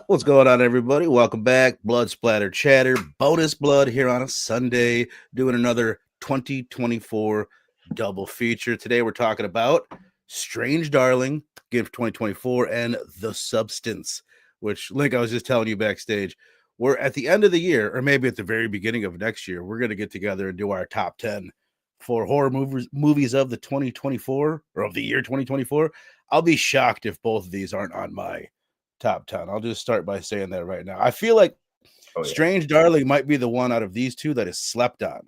What's going on, everybody? Welcome back. Blood Splatter Chatter, bonus blood here on a Sunday, doing another 2024 double feature. Today, we're talking about Strange Darling, Gift 2024, and The Substance, which, Link, I was just telling you backstage, we're at the end of the year, or maybe at the very beginning of next year, we're going to get together and do our top 10 for horror movies of the 2024 or of the year 2024. I'll be shocked if both of these aren't on my top 10. I'll just start by saying that right now. I feel like Oh yeah. Strange Darling might be the one out of these two that is slept on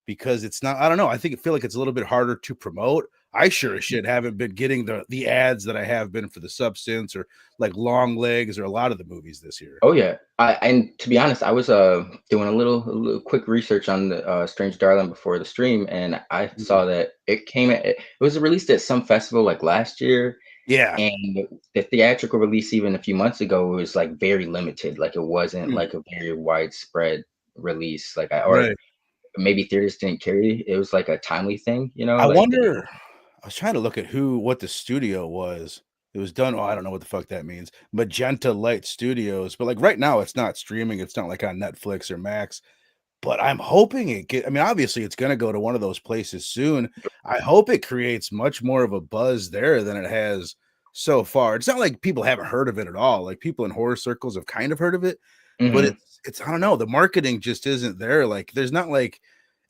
because it's not, I don't know. I feel like it's a little bit harder to promote. I sure as shit haven't been getting the ads that I have been for The Substance or like Long Legs or a lot of the movies this year. Oh yeah. And to be honest, I was doing a little quick research on the Strange Darling before the stream, and I Mhm. saw that it was released at some festival like last year, Yeah. and the theatrical release even a few months ago was like very limited. Like it wasn't Mm. like a very widespread release. Or Right. maybe theaters didn't carry. It was like a timely thing, I like wonder. I was trying to look at what the studio was. It was done. Oh, I don't know what the fuck that means. Magenta Light Studios, but like right now, it's not streaming. It's not like on Netflix or Max. But I'm hoping I mean, obviously, it's going to go to one of those places soon. I hope it creates much more of a buzz there than it has so far. It's not like people haven't heard of it at all. Like people in horror circles have kind of heard of it, but Mhm. it's I don't know. The marketing just isn't there. Like there's not like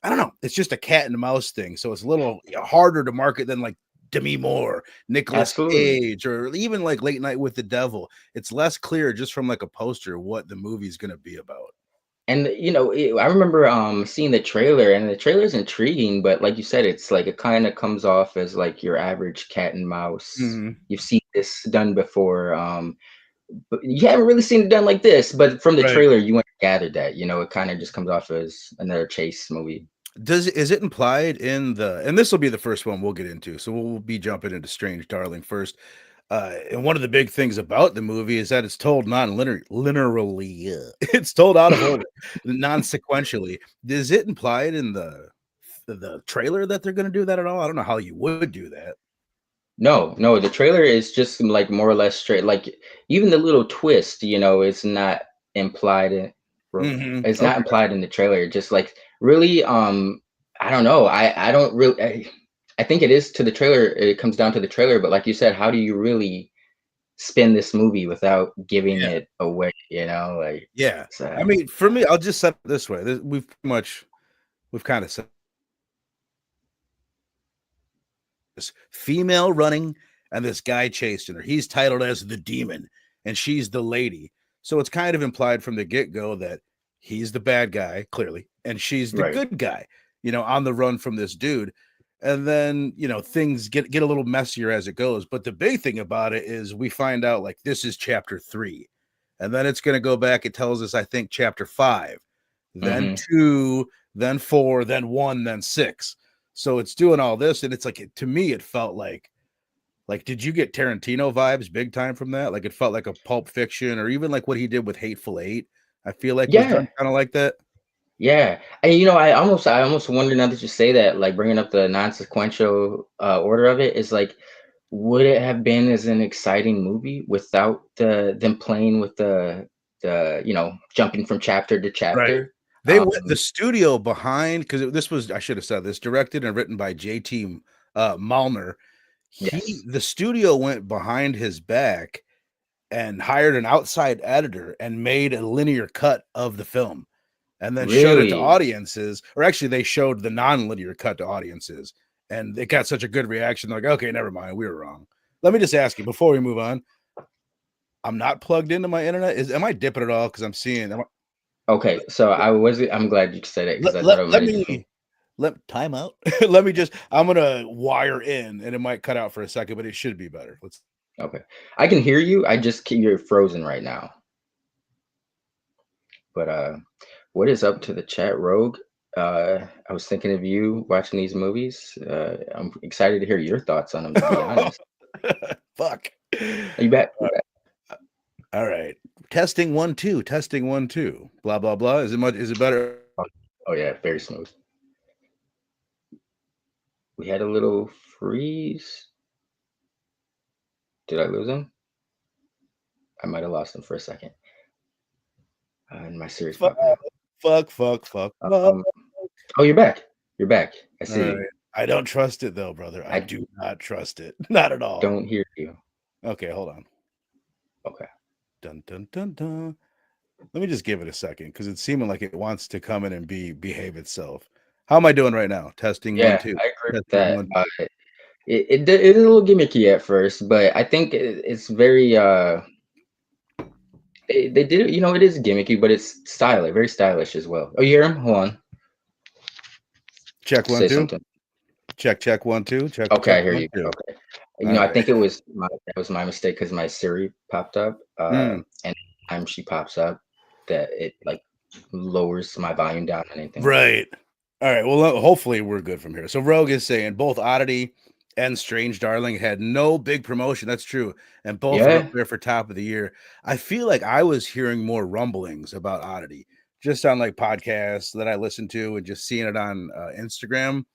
I don't know. It's just a cat and mouse thing. So it's a little harder to market than like Demi Moore, Nicolas Absolutely. Cage, or even like Late Night with the Devil. It's less clear just from like a poster what the movie's going to be about. And I remember seeing the trailer, and the trailer is intriguing, but like you said, it's like it kind of comes off as like your average cat and mouse. Mhm. You've seen this done before, but you haven't really seen it done like this. But from the Right. trailer, you want to gather that it kind of just comes off as another chase movie. Is it implied in the and this will be the first one we'll get into, so we'll be jumping into Strange Darling first. And one of the big things about the movie is that it's told linearly. It's told out of order, non-sequentially. Is it implied in the trailer that they're going to do that at all? I don't know how you would do that. No, no, the trailer is just like more or less straight. Like even the little twist, it's not implied in, it's not Okay. implied in the trailer. Just like really, I don't know. I don't really. I think it is to the trailer. It comes down to the trailer. But like you said, how do you really spin this movie without giving Yeah. it away? Like Yeah. it's, I mean, for me, I'll just set it this way. We've kind of said this female running and this guy chasing her. He's titled as the demon and she's the lady. So it's kind of implied from the get-go that he's the bad guy, clearly, and she's the right. good guy, on the run from this dude. And then, things get a little messier as it goes. But the big thing about it is we find out like this is chapter 3. And then it's going to go back. It tells us, I think, chapter 5, then Hmm. 2, then 4, then 1, then 6. So it's doing all this, and it's like to me, it felt like did you get Tarantino vibes big time from that? Like it felt like a Pulp Fiction, or even like what he did with Hateful Eight. I feel like was done Yeah. kind of like that. Yeah, and I almost wonder now that you say that, like bringing up the non-sequential order of it is like, would it have been as an exciting movie without them playing with the jumping from chapter to Right. chapter? They went the Um, studio behind because this was I should have said this directed and written by JT Malner. yes, The studio went behind his back and hired an outside editor and made a linear cut of the film and then showed it to really. audiences, or actually they showed the non-linear cut to audiences, and it got such a good reaction. They're like, okay, never mind, we were wrong. Let me just ask you before we move on. I'm not plugged into my internet. Am I dipping at all? Because I'm seeing. Okay, so I'm glad you said it because I thought Let, it let might have just been. me let time out. Let me just. I'm gonna wire in, and it might cut out for a second, but it should be better. Let's. Okay, I can hear you. You're frozen right now. But what is up to the chat, Rogue? I was thinking of you watching these movies. I'm excited to hear your thoughts on them, to be honest. Fuck. Are you back? You back? All right. Testing 1 2. Testing 1 2. Blah blah blah. Is it much? Is it better? Oh, oh yeah, very smooth. We had a little freeze. Did I lose him? I might have lost him for a second. And my Siri's Fuck, popping up. fuck. Um, oh, you're back. You're back. I All see right. you. I don't trust it though, brother. I I do not trust it. Not at all. don't hear you. Okay, hold on. Okay. Dun dun dun dun. Let me just give it a second because it's seeming like it wants to come in and behave itself. How am I doing right now? Testing Yeah, 1 2. I agree with Testing that. 1 It's a little gimmicky at first, but I think it's very they did it. It is gimmicky, but it's stylish, very stylish as well. Oh, you hear him? Hold on. Check 1 Say 2. something. Check 1 2. Okay, Check I hear 1 you. 2. Okay. All I right. think that was my mistake because my Siri popped up. And time she pops up, that it like lowers my volume down on anything. Right. All right. Well, hopefully we're good from here. So Rogue is saying both Oddity and Strange Darling had no big promotion. That's true. And both are up Yeah. there for top of the year. I feel like I was hearing more rumblings about Oddity just on like podcasts that I listened to and just seeing it on Instagram,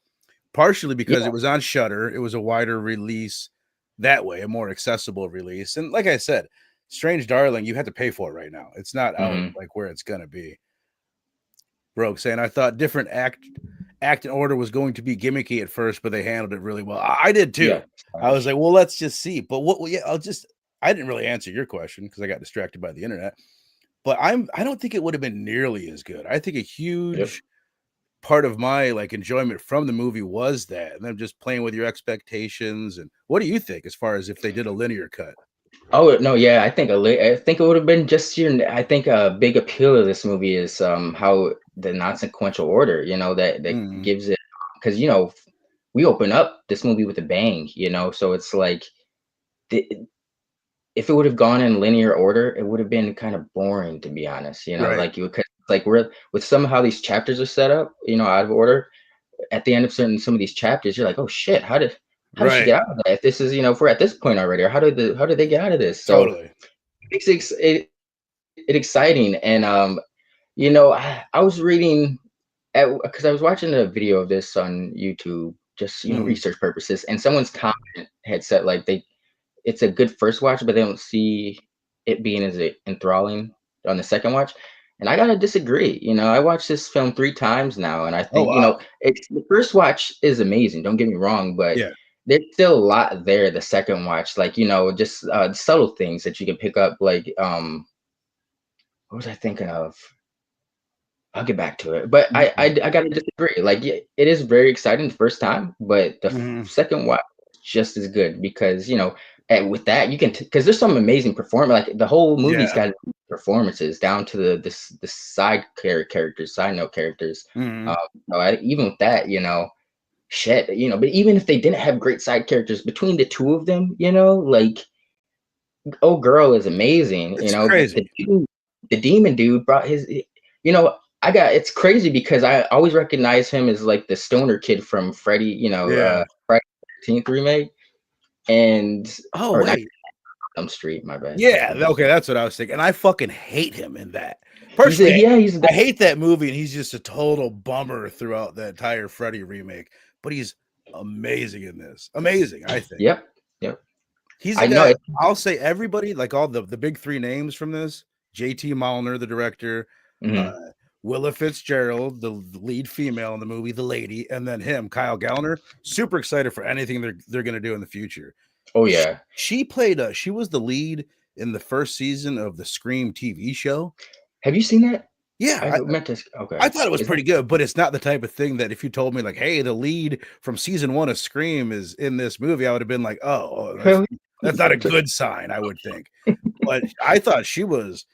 partially because Yeah. it was on Shudder. It was a wider release that way, a more accessible release. And like I said, Strange Darling, you have to pay for it right now. It's not out Mm-hmm. like where it's going to be. Rogue saying, I thought different act and order was going to be gimmicky at first, but they handled it really well. I did too. Yeah. I was like, well, let's just see. But yeah, I didn't really answer your question because I got distracted by the internet. But I don't think it would have been nearly as good. I think a huge part of my like enjoyment from the movie was that, and them just playing with your expectations. And what do you think as far as if they did a linear cut? Oh no, yeah, I think it would have been just your. I think a big appeal of this movie is how the non-sequential order, that gives it, because we open up this movie with a bang, so it's like the, if it would have gone in linear order, it would have been kind of boring, to be honest. Right. Like we're with somehow these chapters are set up, out of order. At the end of some of these chapters, you're like, oh shit, how did she get out of that? If this is, if we're at this point already, or how did they get out of this? So Totally. it makes it exciting. And I was reading because I was watching a video of this on YouTube, just research purposes, and someone's comment had said like it's a good first watch, but they don't see it being as enthralling on the second watch. And I gotta disagree. I watched this film 3 times now, and I think it's the first watch is amazing. Don't get me wrong, but Yeah. there's still a lot there. The second watch, like just subtle things that you can pick up. Like what was I thinking of? I'll get back to it, but I gotta disagree. Like, yeah, it is very exciting the first time, but the second watch is just as good because and with that you can because there's some amazing performance. Like the whole movie's got performances down to the side characters, side note characters. Even with that, shit, but even if they didn't have great side characters between the two of them, like oh girl is amazing. It's crazy. The demon dude brought his. It's crazy because I always recognize him as like the stoner kid from Freddy, Friday 13th remake, and or wait, Street. My bad. Yeah, okay, that's what I was thinking. And I fucking hate him in that. Personally, I hate that movie, and he's just a total bummer throughout the entire Freddy remake. But he's amazing in this. Amazing, I think. Yep. He's the guy. I'll say everybody, like all the big three names from this: J.T. Malner, the director. Willa Fitzgerald, the lead female in the movie, the lady, and then him, Kyle Gallner. Super excited for anything they're going to do in the future. Oh yeah, she was the lead in the first season of the Scream TV show. Have you seen that? Yeah, I thought it was pretty good, but it's not the type of thing that if you told me like, hey, the lead from season 1 of Scream is in this movie, I would have been like, oh, that's not a good sign, I would think. But I thought she was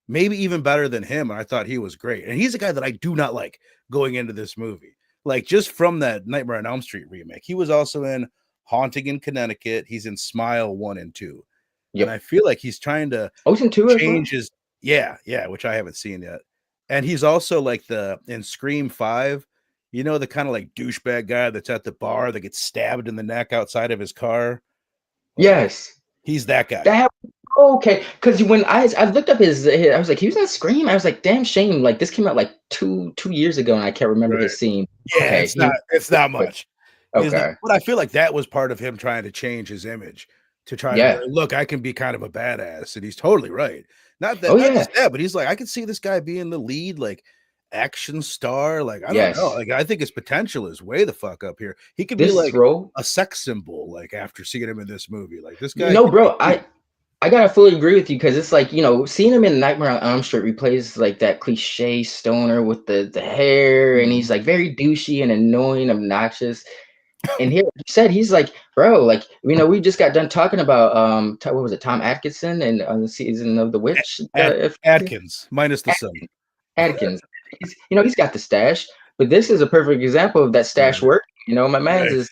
maybe even better than him. And I thought he was great. And he's a guy that I do not like going into this movie. Like just from that Nightmare on Elm Street remake. He was also in Haunting in Connecticut. He's in Smile 1 and 2. Yep. And I feel like he's trying to he's in 2 change his yeah, which I haven't seen yet. And he's also like in Scream 5, the kind of like douchebag guy that's at the bar that gets stabbed in the neck outside of his car. Yes. He's that guy. Okay, because when I looked up his, I was like, he was on Scream. I was like, damn shame. Like this came out like two years ago, and I can't remember his scene. Yeah, okay, it's not much. Okay, but I feel like that was part of him trying to change his image to try to be Yeah. like, look, I can be kind of a badass, and he's totally right. Oh Not yeah. just that, but he's like, I can see this guy being the lead, like action star. Like, I don't know. Yes. Like, I think his potential is way the fuck up here. He could be This like role, a sex symbol, like after seeing him in this movie. Like, this you guy know, could be bro, huge. I gotta fully agree with you because it's like, you know, seeing him in Nightmare on Elm Street, he plays like that cliche stoner with the hair, and he's Mhm. like very douchey and annoying, obnoxious. And here you said he's like, bro, like, you know, we just got done talking about what was it, Tom Atkinson and on the season of The Witch, Adkins minus the sun. Atkins. He's, you know, he's got the stash, but this is a perfect example of that stash Right. work. You know, my man's Right. is.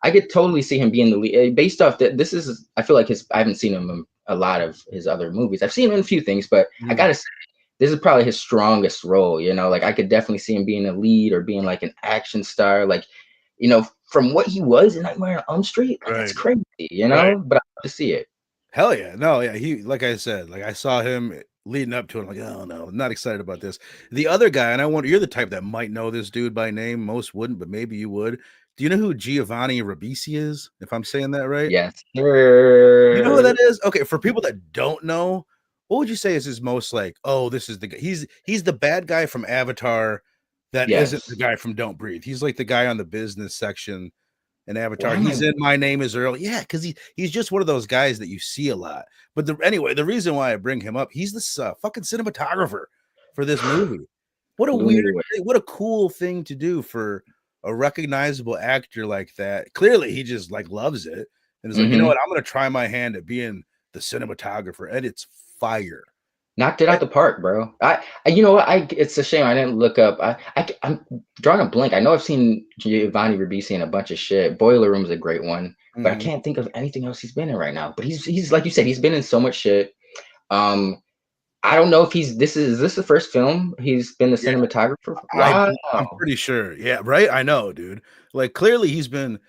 I could totally see him being the lead based off that. This is. I feel like his. I haven't seen him in a lot of his other movies. I've seen him in a few things, but I Mhm. gotta say, this is probably his strongest role. You know, like I could definitely see him being a lead or being like an action star. Like, you know, from what he was in Nightmare on Elm Street, like that's Right. crazy. You Right. know, but I love to see it. Hell yeah. No, yeah. He, like I said, like I saw him leading up to it. I'm like, oh no, I'm not excited about this. The other guy, and I wonder, you're the type that might know this dude by name. Most wouldn't, but maybe you would. Do you know who Giovanni Ribisi is? If I'm saying that right? Yes, You know who sir. that is? Okay, for people that don't know, what would you say is his most like, oh, this is the guy. He's the bad guy from Avatar that isn't the Yes. guy from Don't Breathe. He's like the guy on the business section in Avatar. Why am He's I? in My Name Is Earl. Yeah, because he's just one of those guys that you see a lot. But anyway, the reason why I bring him up, he's this fucking cinematographer for this movie. What a Blew me weird away. thing, what a cool thing to do for a recognizable actor like that. Clearly, he just like loves it and is like, you know Hmm. what, I'm gonna try my hand at being the cinematographer, and it's fire. Knocked it Eh, out the park, bro. You know what? It's a shame I didn't look up. I'm drawing a blank. I know I've seen Giovanni Ribisi in a bunch of shit. Boiler Room's a great one, but I mhm. can't think of anything else he's been in right now. But he's like you said, he's been in so much shit. Um, I don't know if is this the first film he's been the Yeah, cinematographer? I Wow. I'm pretty sure. Yeah, right. I know, dude. Like clearly, he's been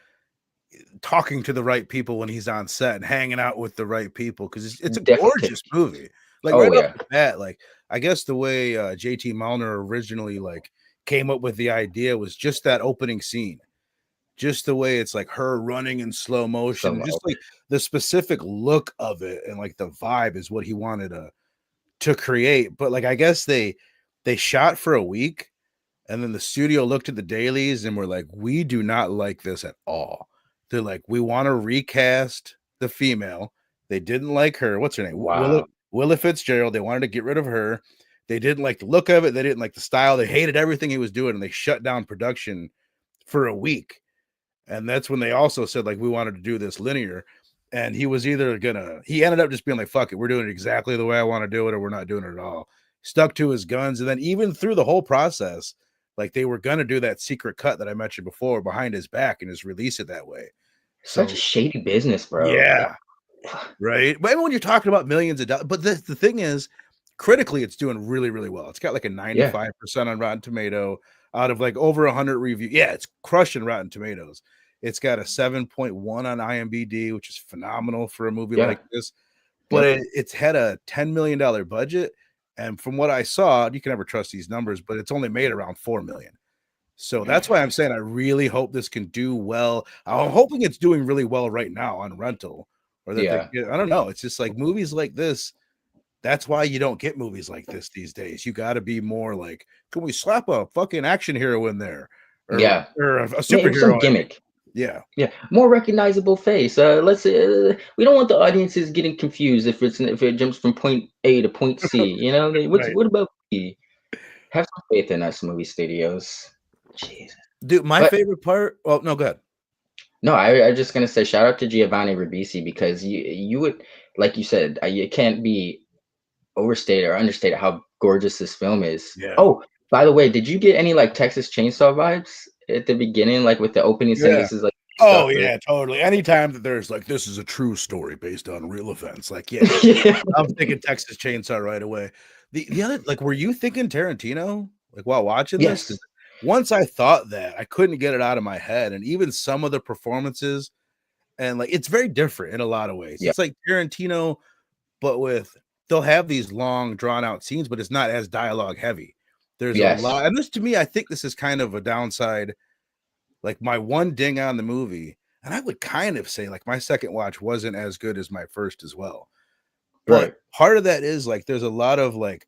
talking to the right people when he's on set and hanging out with the right people because it's a Definitely take gorgeous movie. Like Oh right off yeah. the bat, like I guess the way JT Malner originally like came up with the idea was just that opening scene, just the way it's like her running in slow motion, Slow and just mo. like the specific look of it and like the vibe is what he wanted to create. But like I guess they shot for a week and then the studio looked at the dailies and were like, we do not like this at all. They're like, we want to recast the female. They didn't like her. What's her name? Wow. Willa Fitzgerald. They wanted to get rid of her. They didn't like the look of it. They didn't like the style. They hated everything he was doing, and they shut down production for a week. And that's when they also said, like, we wanted to do this linear. And he was either he ended up just being like, fuck it, we're doing it exactly the way I want to do it, or we're not doing it at all. Stuck to his guns. And then even through the whole process, like they were gonna do that secret cut that I mentioned before behind his back and just release it that way. Such So a shady business, bro. Like, yeah, right. But when you're talking about millions of dollars, but the thing is, critically, it's doing really, really well. It's got like a yeah. 95% on Rotten Tomato out of like over 100 reviews. Yeah, it's crushing Rotten Tomatoes. It's got a 7.1 on IMDb, which is phenomenal for a movie Yeah. like this. But Yep. it's had a $10 million budget. And from what I saw, you can never trust these numbers, but it's only made around 4 million. So that's why I'm saying I really hope this can do well. I'm hoping it's doing really well right now on rental, or that Yeah. I don't know. It's just like movies like this. That's why you don't get movies like this these days. You got to be more like, can we slap a fucking action hero in there, Yeah. or a Some superhero? I mean, gimmick. yeah, Yeah, more recognizable face. Let's. We don't want the audiences getting confused if it jumps from point A to point C. You know, right, what about B? Have some faith in us, movie studios. Jesus. dude. My But favorite part. Oh no, go ahead. no, I'm just gonna say shout out to Giovanni Ribisi because you would like you said you can't be overstated or understated how gorgeous this film is. Yeah, Oh, by the way, did you get any like Texas Chainsaw vibes at the beginning, like with the opening saying yeah. this is like based Oh off of? yeah, totally. Anytime that there's like this is a true story based on real events, like yeah, Yeah. I'm thinking Texas Chainsaw right away. The other like, were you thinking Tarantino like while watching this? Because Yes. once I thought that, I couldn't get it out of my head, and even some of the performances, and like it's very different in a lot of ways. Yeah. It's like Tarantino, but with they'll have these long drawn out scenes, but it's not as dialogue heavy. There's a Yes. lot, and this to me, I think this is kind of a downside. Like my one ding on the movie, And I would kind of say like my second watch wasn't as good as my first as well. But Right. part of that is like there's a lot of like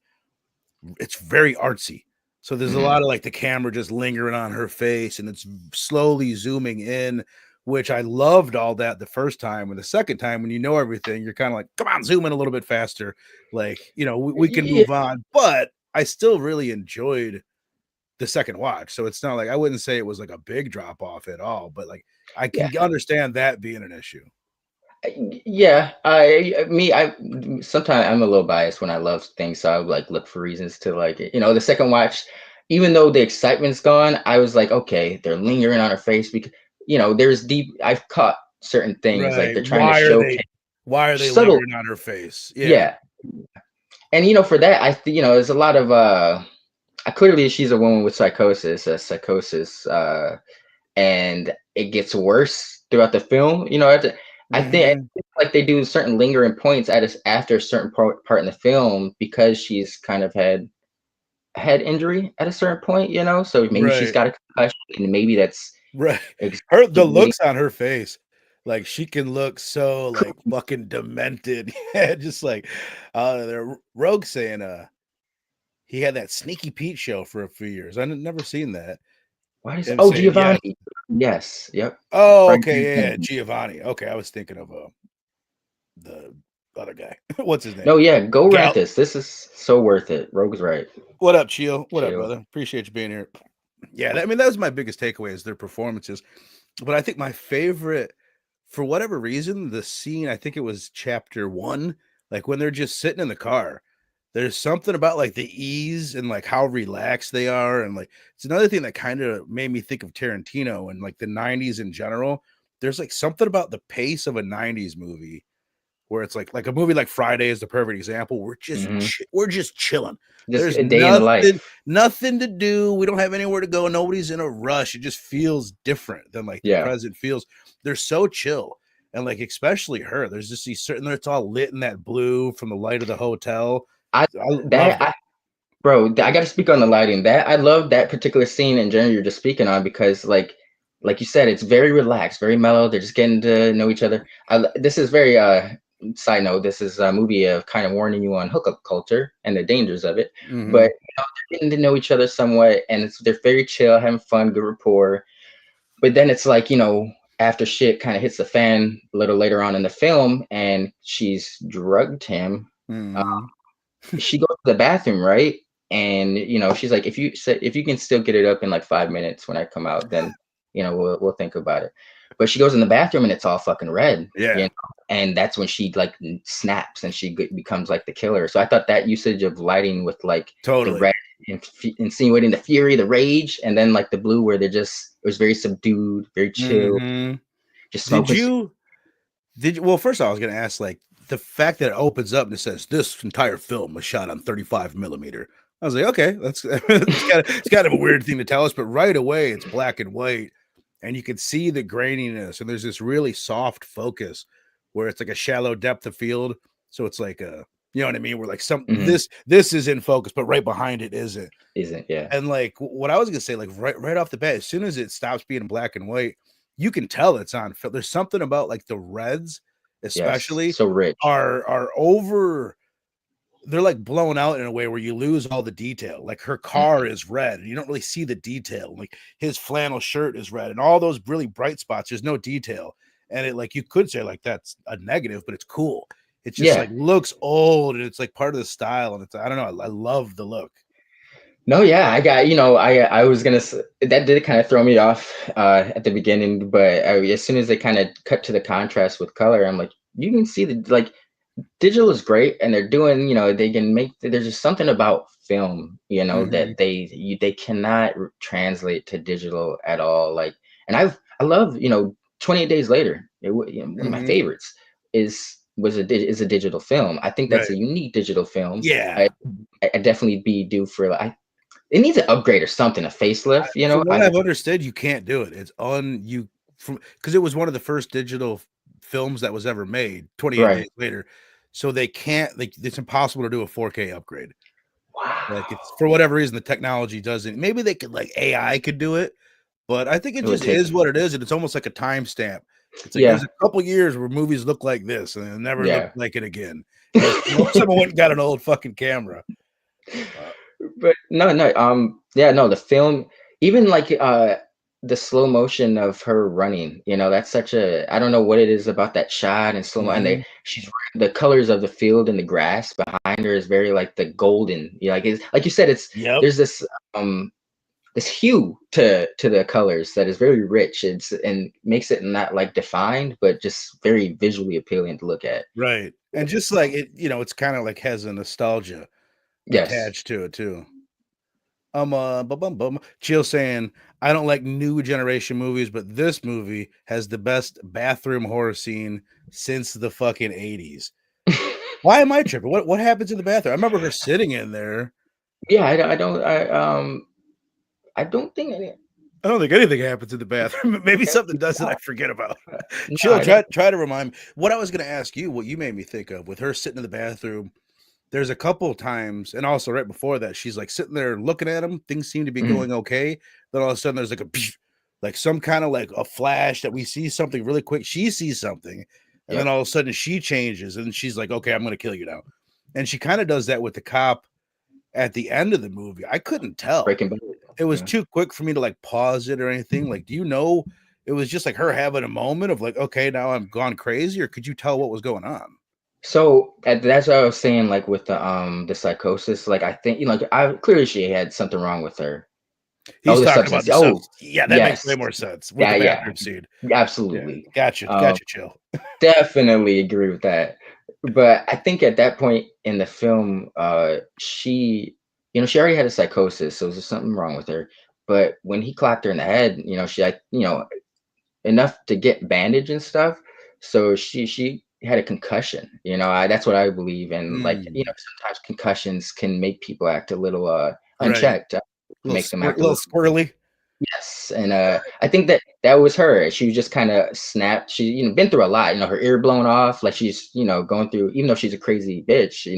it's very artsy. So there's a Mhm. lot of like the camera just lingering on her face and it's slowly zooming in, which I loved all that the first time. And the second time, when you know everything, you're kind of like, come on, zoom in a little bit faster. Like, we can Yeah, move on. But I still really enjoyed the second watch. So it's not like I wouldn't say it was like a big drop off at all, but like I yeah. can understand that being an issue. Yeah, I sometimes I'm a little biased when I love things, so I would like look for reasons to like it. The second watch, even though the excitement's gone, I was like, okay, they're lingering on her face because there's deep. I've caught certain things like Right. they're trying to showcase Why are they subtle. lingering on her face? Yeah. Yeah, and for that, there's a lot of clearly she's a woman with psychosis, and it gets worse throughout the film. I think Hmm. like they do certain lingering points after a certain part in the film because she's kind of had head injury at a certain point. So maybe she's Right. got a concussion, and maybe that's Right. The exacerbating. looks on her face, like she can look so like fucking demented. Yeah, just like there Rogue saying he had that Sneaky Pete show for a few years. Never seen that. What is? Him Oh, saying yes. Giovanni. Yes. Yep. Oh, Frank okay, yeah, Giovanni. Giovanni. Okay, I was thinking of the other guy. What's his name? No, yeah. Go rent Gal. this. This is so worth it. Rogue's right. What up, Chio? What up, Chill. brother? Appreciate you being here. Yeah, I mean that was my biggest takeaway is their performances. But I think my favorite, for whatever reason, the scene, I think it was chapter 1, like when they're just sitting in the car. There's something about like the ease and like how relaxed they are. And like it's another thing that kind of made me think of Tarantino and like the 90s in general. There's like something about the pace of a 90s movie where it's like a movie like Friday is the perfect example. Hmm. We're just chilling. Just There's a day in the life. nothing to do. We don't have anywhere to go. Nobody's in a rush. It just feels different than like the Yeah. present feels. They're so chill. And like especially her, there's just these certain it's all lit in that blue from the light of the hotel. I I that loved it. Bro, I got to speak on the lighting. That I love that particular scene in general you're just speaking on because, like you said, it's very relaxed, very mellow. They're just getting to know each other. This is very side note. This is a movie of kind of warning you on hookup culture and the dangers of it. Hmm. But they're getting to know each other somewhat, and they're very chill, having fun, good rapport. But then it's like after shit kind of hits the fan a little later on in the film, and she's drugged him. Hmm. She goes to the bathroom, right? And she's like, if you can still get it up in like 5 minutes when I come out, then we'll think about it. But she goes in the bathroom and it's all fucking red, Yeah, and that's when she like snaps and she becomes like the killer. So I thought that usage of lighting with like the totally. red insinuating the fury, the rage, and then like the blue where it was very subdued, very chill, Hmm. just Did smoking. you well, first all, I was gonna ask, like, the fact that it opens up and it says this entire film was shot on 35 millimeter. I was like, okay, that's it's kind of a weird thing to tell us, but right away it's black and white, and you can see the graininess, and there's this really soft focus where it's like a shallow depth of field. So it's like you know what I mean? Where like Mhm. this is in focus, but right behind it isn't. Isn't, yeah. And like what I was gonna say, like right off the bat, as soon as it stops being black and white, you can tell it's on film. There's something about like the reds, Yes, especially, so rich. are over. They're like blown out in a way where you lose all the detail. Like her car Mhm. is red, and you don't really see the detail. Like his flannel shirt is red, and all those really bright spots. There's no detail, and it like you could say like that's a negative, but it's cool. It's just Yeah. like looks old, and it's like part of the style, and it's I don't know. I love the look. No, yeah, I got, I was gonna that did kind of throw me off at the beginning, but as soon as they kind of cut to the contrast with color, I'm like, you can see the like digital is great, and they're doing, they can make. There's just something about film, Hmm. that they cannot translate to digital at all. Like, and I love, 28 Days Later. One of my Hmm. favorites is a digital film. I think that's Right. a unique digital film. Yeah. I definitely be due for it needs an upgrade or something, a facelift, From what I've understood, you can't do it. It's on you from because it was one of the first digital films that was ever made 28 right. days later. So they can't like it's impossible to do a 4K upgrade. Like it's Wow. for whatever reason the technology doesn't. Maybe they could like AI could do it, but I think it It would just take is what it is, and it's almost like a timestamp. It's like there's Yeah, a couple years where movies look like this and it never looked yeah. like it again. And someone went and got an old fucking camera. Uh, But no, no, yeah, no, the film, even like the slow motion of her running, that's such a, I don't know what it is about that shot and slow mo, and mhm. the colors of the field and the grass behind her is very like the golden, like it's like you said, Yep. there's um this hue to the colors that is very rich. It's and makes it not like defined, but just very visually appealing to look at. Right. And just like it, it's kind of like has a nostalgia Yes. attached to it too. Bum, bum, bum. Chill saying, I don't like new generation movies, but this movie has the best bathroom horror scene since the fucking 80s. Why am I tripping? What happens in the bathroom? I remember her sitting in there. Yeah, I don't think any. I don't think anything happens in the bathroom. Maybe something does that I forget about. No, Chill, I don't. try to remind me. What I was gonna ask you, what you made me think of with her sitting in the bathroom. There's a couple times, and also right before that, she's like sitting there looking at him. Things seem to be Mhm. going okay. Then all of a sudden, there's like like some kind of like a flash that we see something really quick. She sees something, and then Yep. all of a sudden she changes, and she's like, "Okay, I'm going to kill you now." And she kind of does that with the cop at the end of the movie. I couldn't tell. Breaking Bad. It was Yeah. too quick for me to like pause it or anything. Like, do you know? It was just like her having a moment of like, okay, now I'm gone crazy, or could you tell what was going on? So that's what I was saying, like with the psychosis. Like I think like I clearly she had something wrong with her. Oh, He's the talking about substance. the Oh, subs. Yeah, that makes way yes. more sense with Yeah, the yeah. bathroom scene. Yeah, Absolutely. gotcha, Um, chill. Definitely agree with that. But I think at that point in the film, she already had a psychosis, so there's something wrong with her. But when he clocked her in the head, enough to get bandage and stuff. So she had a concussion. That's what I believe. And like, Mm, sometimes concussions can make people act a little right. unchecked, make them act a Little little. squirrely. Yes, and I think that was her. She was just kind of snapped. She, been through a lot. Her ear blown off, like she's, going through. Even though she's a crazy bitch,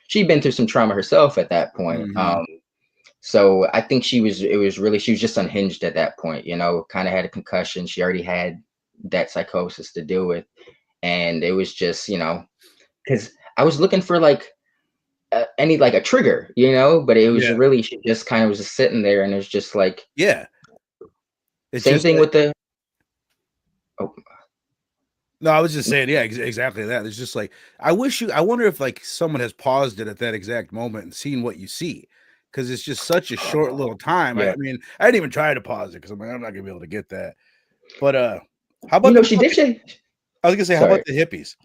she'd been through some trauma herself at that point. Mhm. So I think she was just unhinged at that point. Kind of had a concussion. She already had that psychosis to deal with, and it was just, because I was looking for like any like a trigger, but it was Yeah, really she just kind of was just sitting there, and it was just like yeah. It's same just thing like with the. Oh, no, I was just saying, yeah, exactly that. It's just like I wonder if like someone has paused it at that exact moment and seen what you see, because it's just such a short little time. yeah. I mean, I didn't even try to pause it because I'm like, I'm not gonna be able to get that. But how about them She did fucking? say, I was gonna say, how about sorry. the hippies?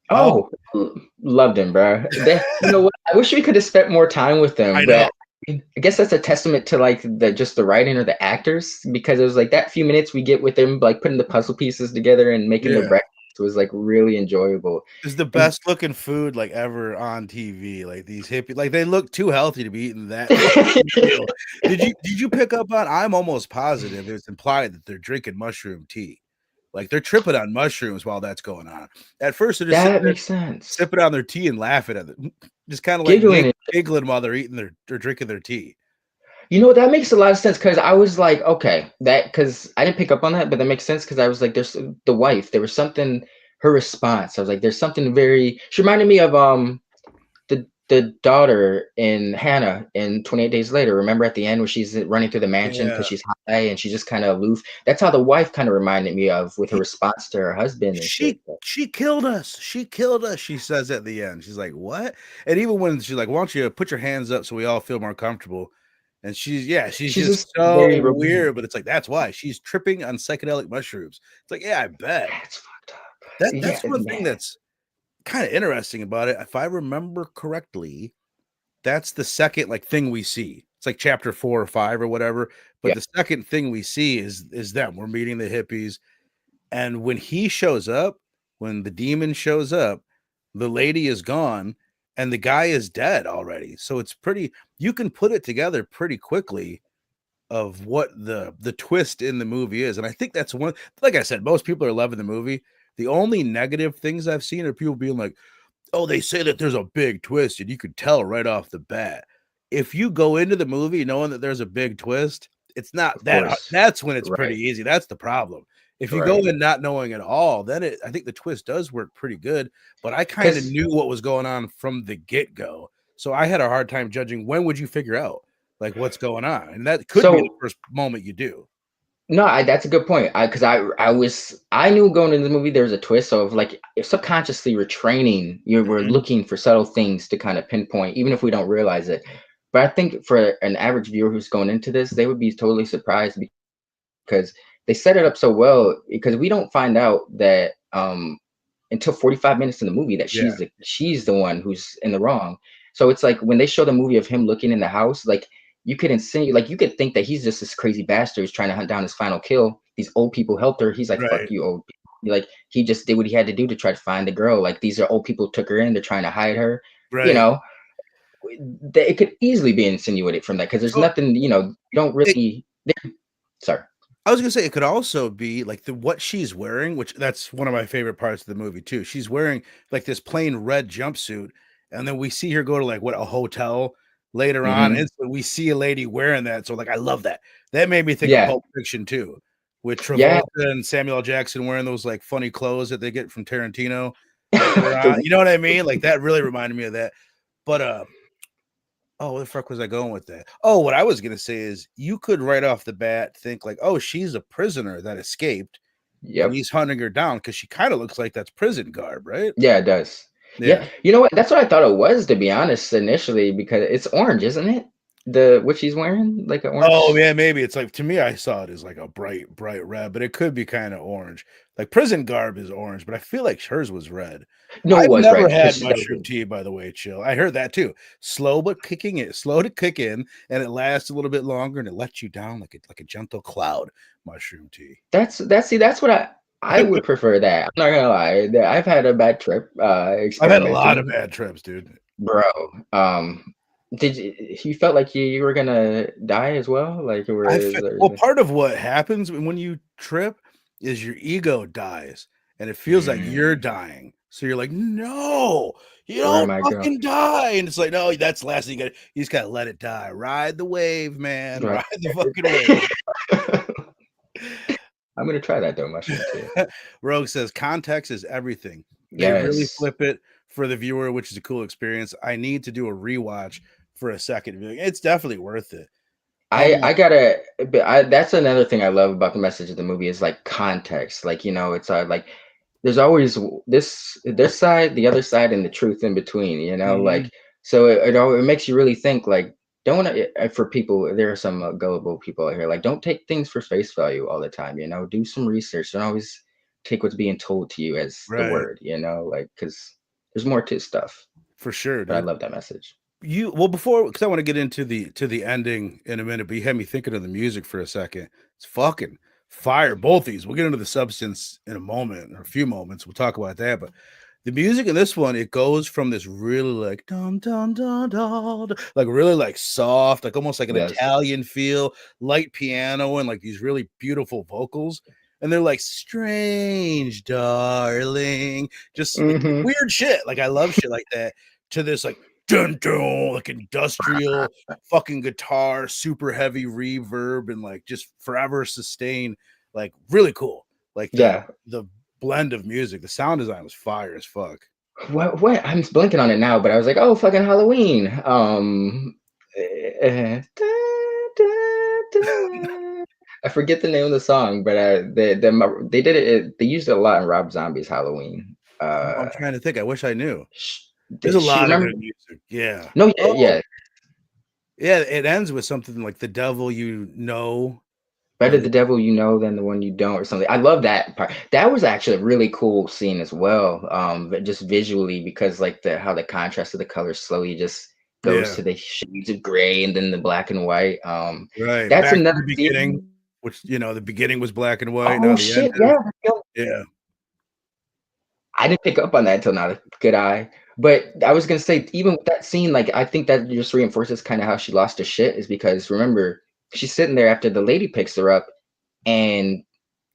How Oh, loved him, bro. You know what? I wish we could have spent more time with them, I know. but I guess that's a testament to like the writing or the actors, because it was like that few minutes we get with them, like putting the puzzle pieces together and making their Yeah. breakfast was like really enjoyable. It's the And best looking food, like, ever on TV, like, these hippie like, they look too healthy to be eating that fucking meal. Did you pick up on I'm almost positive it's implied that they're drinking mushroom tea. Like, they're tripping on mushrooms while that's going on. At first, they're just sitting that there makes sense. sipping on their tea and laughing at it, just kinda, like, Giggling it. giggling while they're eating their or drinking their tea. That makes a lot of sense because I was like, okay, that because I didn't pick up on that, but that makes sense because I was like, there's the wife. There was something, her response. I was like, there's something very. She reminded me of the daughter in Hannah in 28 Days Later. Remember at the end where she's running through the mansion Yeah. because she's high and she's just kind of aloof. That's how the wife kind of reminded me of with her response to her husband and shit. She killed us. She killed us. She says at the end. She's like, "What?" And even when she's like, "Why don't you put your hands up so we all feel more comfortable?" And she's She's just just so very weird. romantic. But it's like that's why she's tripping on psychedelic mushrooms. It's like, yeah, I bet That's fucked up. that's Yeah, one thing man. that's kind of interesting about it. If I remember correctly, that's the second like thing we see. It's like chapter 4 or 5 or whatever. But Yeah. the second thing we see is them. We're meeting the hippies. And when he shows up, when the demon shows up, the lady is gone and the guy is dead already. So it's pretty you can put it together pretty quickly of what the twist in the movie is. And I think that's one like I said, most people are loving the movie. The only negative things I've seen are people being like, "Oh, they say that there's a big twist," and you could tell right off the bat. If you go into the movie knowing that there's a big twist, it's not Of that course. that's when it's pretty Right. easy. That's the problem. If you go Right. in not knowing at all, then I think the twist does work pretty good. But I kind of Because knew what was going on from the get go, so I had a hard time judging when would you figure out like what's going on, and that could be the so first moment you do. no, that's a good point. I knew going into the movie there was a twist. So if like if subconsciously we're training, we're Mhm. looking for subtle things to kind of pinpoint, even if we don't realize it. But I think for an average viewer who's going into this, they would be totally surprised because they set it up so well. Because we don't find out that until 45 minutes in the movie that Yeah, she's the one who's in the wrong. So it's like when they show the movie of him looking in the house, like you could insinuate, like you could think that he's just this crazy bastard who's trying to hunt down his final kill. These old people helped her. He's like, fuck right, you, old people. Like he just did what he had to do to try to find the girl. Like these are old people who took her in. They're trying to hide her. You right. know, it could easily be insinuated from that because there's So nothing. You don't it really. Sorry. I was gonna say it could also be like what she's wearing, which that's one of my favorite parts of the movie too. She's wearing like this plain red jumpsuit, and then we see her go to like a hotel later on, Hmm. and so we see a lady wearing that. So like I love that. That made me think of Yeah. Pulp Fiction too, with Yeah. Travolta and Samuel L. Jackson wearing those like funny clothes that they get from Tarantino later on. The- You know what I mean? Like that really reminded me of that. But oh, where the fuck was I going with that? Oh, what I was gonna say is you could right off the bat think like, oh, she's a prisoner that escaped and yep. he's hunting her down because she kind of looks like that's prison garb, right? Yeah, it does. Yeah. Yeah, you know what? That's what I thought it was, to be honest, initially, because it's orange, isn't it? The what she's wearing, like an Oh orange. yeah, maybe it's like to me, I saw it as like a bright red, but it could be kind of orange. Like prison garb is orange, but I feel like hers was red. No, it I've was never red had because mushroom tea, by the way, chill. I heard that too. Slow to kick in, and it lasts a little bit longer, and it lets you down like a gentle cloud. Mushroom tea. that's what I would prefer that. I'm not gonna lie. I've had a bad trip I've had a lot of experimenting, bad trips, dude. bro. Did you felt like you were gonna die as well? Like I where fe is there? Well, part of what happens when you trip is your ego dies, and it feels like you're Mm, dying. So you're like, "No, you where am don't I going? fucking die." And it's like, "No, that's the last thing you just gotta let it die. Ride the wave, man. Right. Ride the fucking wave." I'm gonna try that though, mushroom tea. Rogue says, "Context is everything." They really Yes. flip it for the viewer, which is a cool experience. I need to do a rewatch for a second viewing. It's definitely worth it. I gotta, but that's another thing I love about the message of the movie is like context. Like, it's like there's always this side, the other side, and the truth in between, Mhm. like, so it makes you really think, like, don't, for people, there are some gullible people out here, like, don't take things for face value all the time, do some research. Don't always take what's being told to you as the Right. word, like, because there's more to stuff. For sure, But I dude. love that message. Before, because I want to get into the ending in a minute, but you had me thinking of the music for a second. It's fucking fire. Both these. We'll get into the substance in a moment or a few moments. We'll talk about that. But the music in this one, it goes from this really like dun dun dun dun, like really like soft, like almost like an Yes. Italian feel, light piano, and like these really beautiful vocals. And they're like strange, darling, just like Hmm. weird shit. Like I love shit like that. To this like dun dun, like industrial fucking guitar, super heavy reverb, and like just forever sustain, like really cool. Like Yeah. the blend of music, the sound design was fire as fuck. What? I'm blinking on it now, but I was like, oh, fucking Halloween. Da, da, da. I forget the name of the song, but they did it. They used it a lot in Rob Zombie's Halloween. I'm trying to think. I wish I knew. Sh- There's a she lot of remember? good music. Yeah. No, yeah, Oh, yeah. yeah. It ends with something like "The Devil You Know," or Better the devil you know than the one you don't, or something. I love that part. That was actually a really cool scene as well. But just visually, because like how the contrast of the colors slowly just goes yeah, to the shades of gray and then the black and white. right. That's Back to another the beginning, scene. which the beginning was black and white. Oh Now the end shit, is. yeah. Yo, Yeah, I didn't pick up on that until now. Good eye. But I was gonna say, even with that scene, like I think that just reinforces kind of how she lost her shit, is because remember, she's sitting there after the lady picks her up and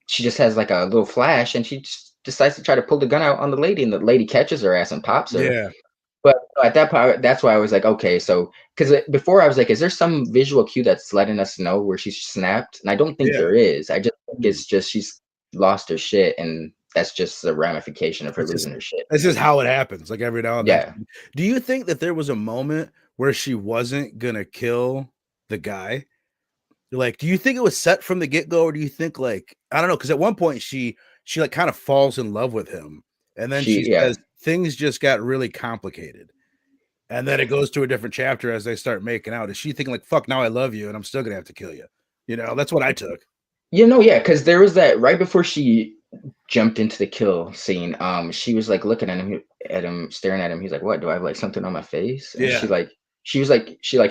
she just has like a little flash and she just decides to try to pull the gun out on the lady and the lady catches her ass and pops her. yeah, But at that point, that's why I was like, okay, so because before I was like, is there some visual cue that's letting us know where she's snapped? And I don't think yeah. there is. I just think Hmm. it's just she's lost her shit, and that's just the ramification of her It's just losing her shit. it's just how it happens. Like every now and then. Yeah, Do you think that there was a moment where she wasn't gonna kill the guy? Like, do you think it was set from the get go, or do you think like I don't know? Because at one point she like kind of falls in love with him, and then she yeah. says things just got really complicated, and then it goes to a different chapter as they start making out. Is she thinking like, "Fuck, now I love you, and I'm still gonna have to kill you"? You know, that's what I took. You know, yeah, because there was that right before she jumped into the kill scene. She was like looking at him, staring at him. He's like, "What? Do I have like something on my face?" And Yeah. she like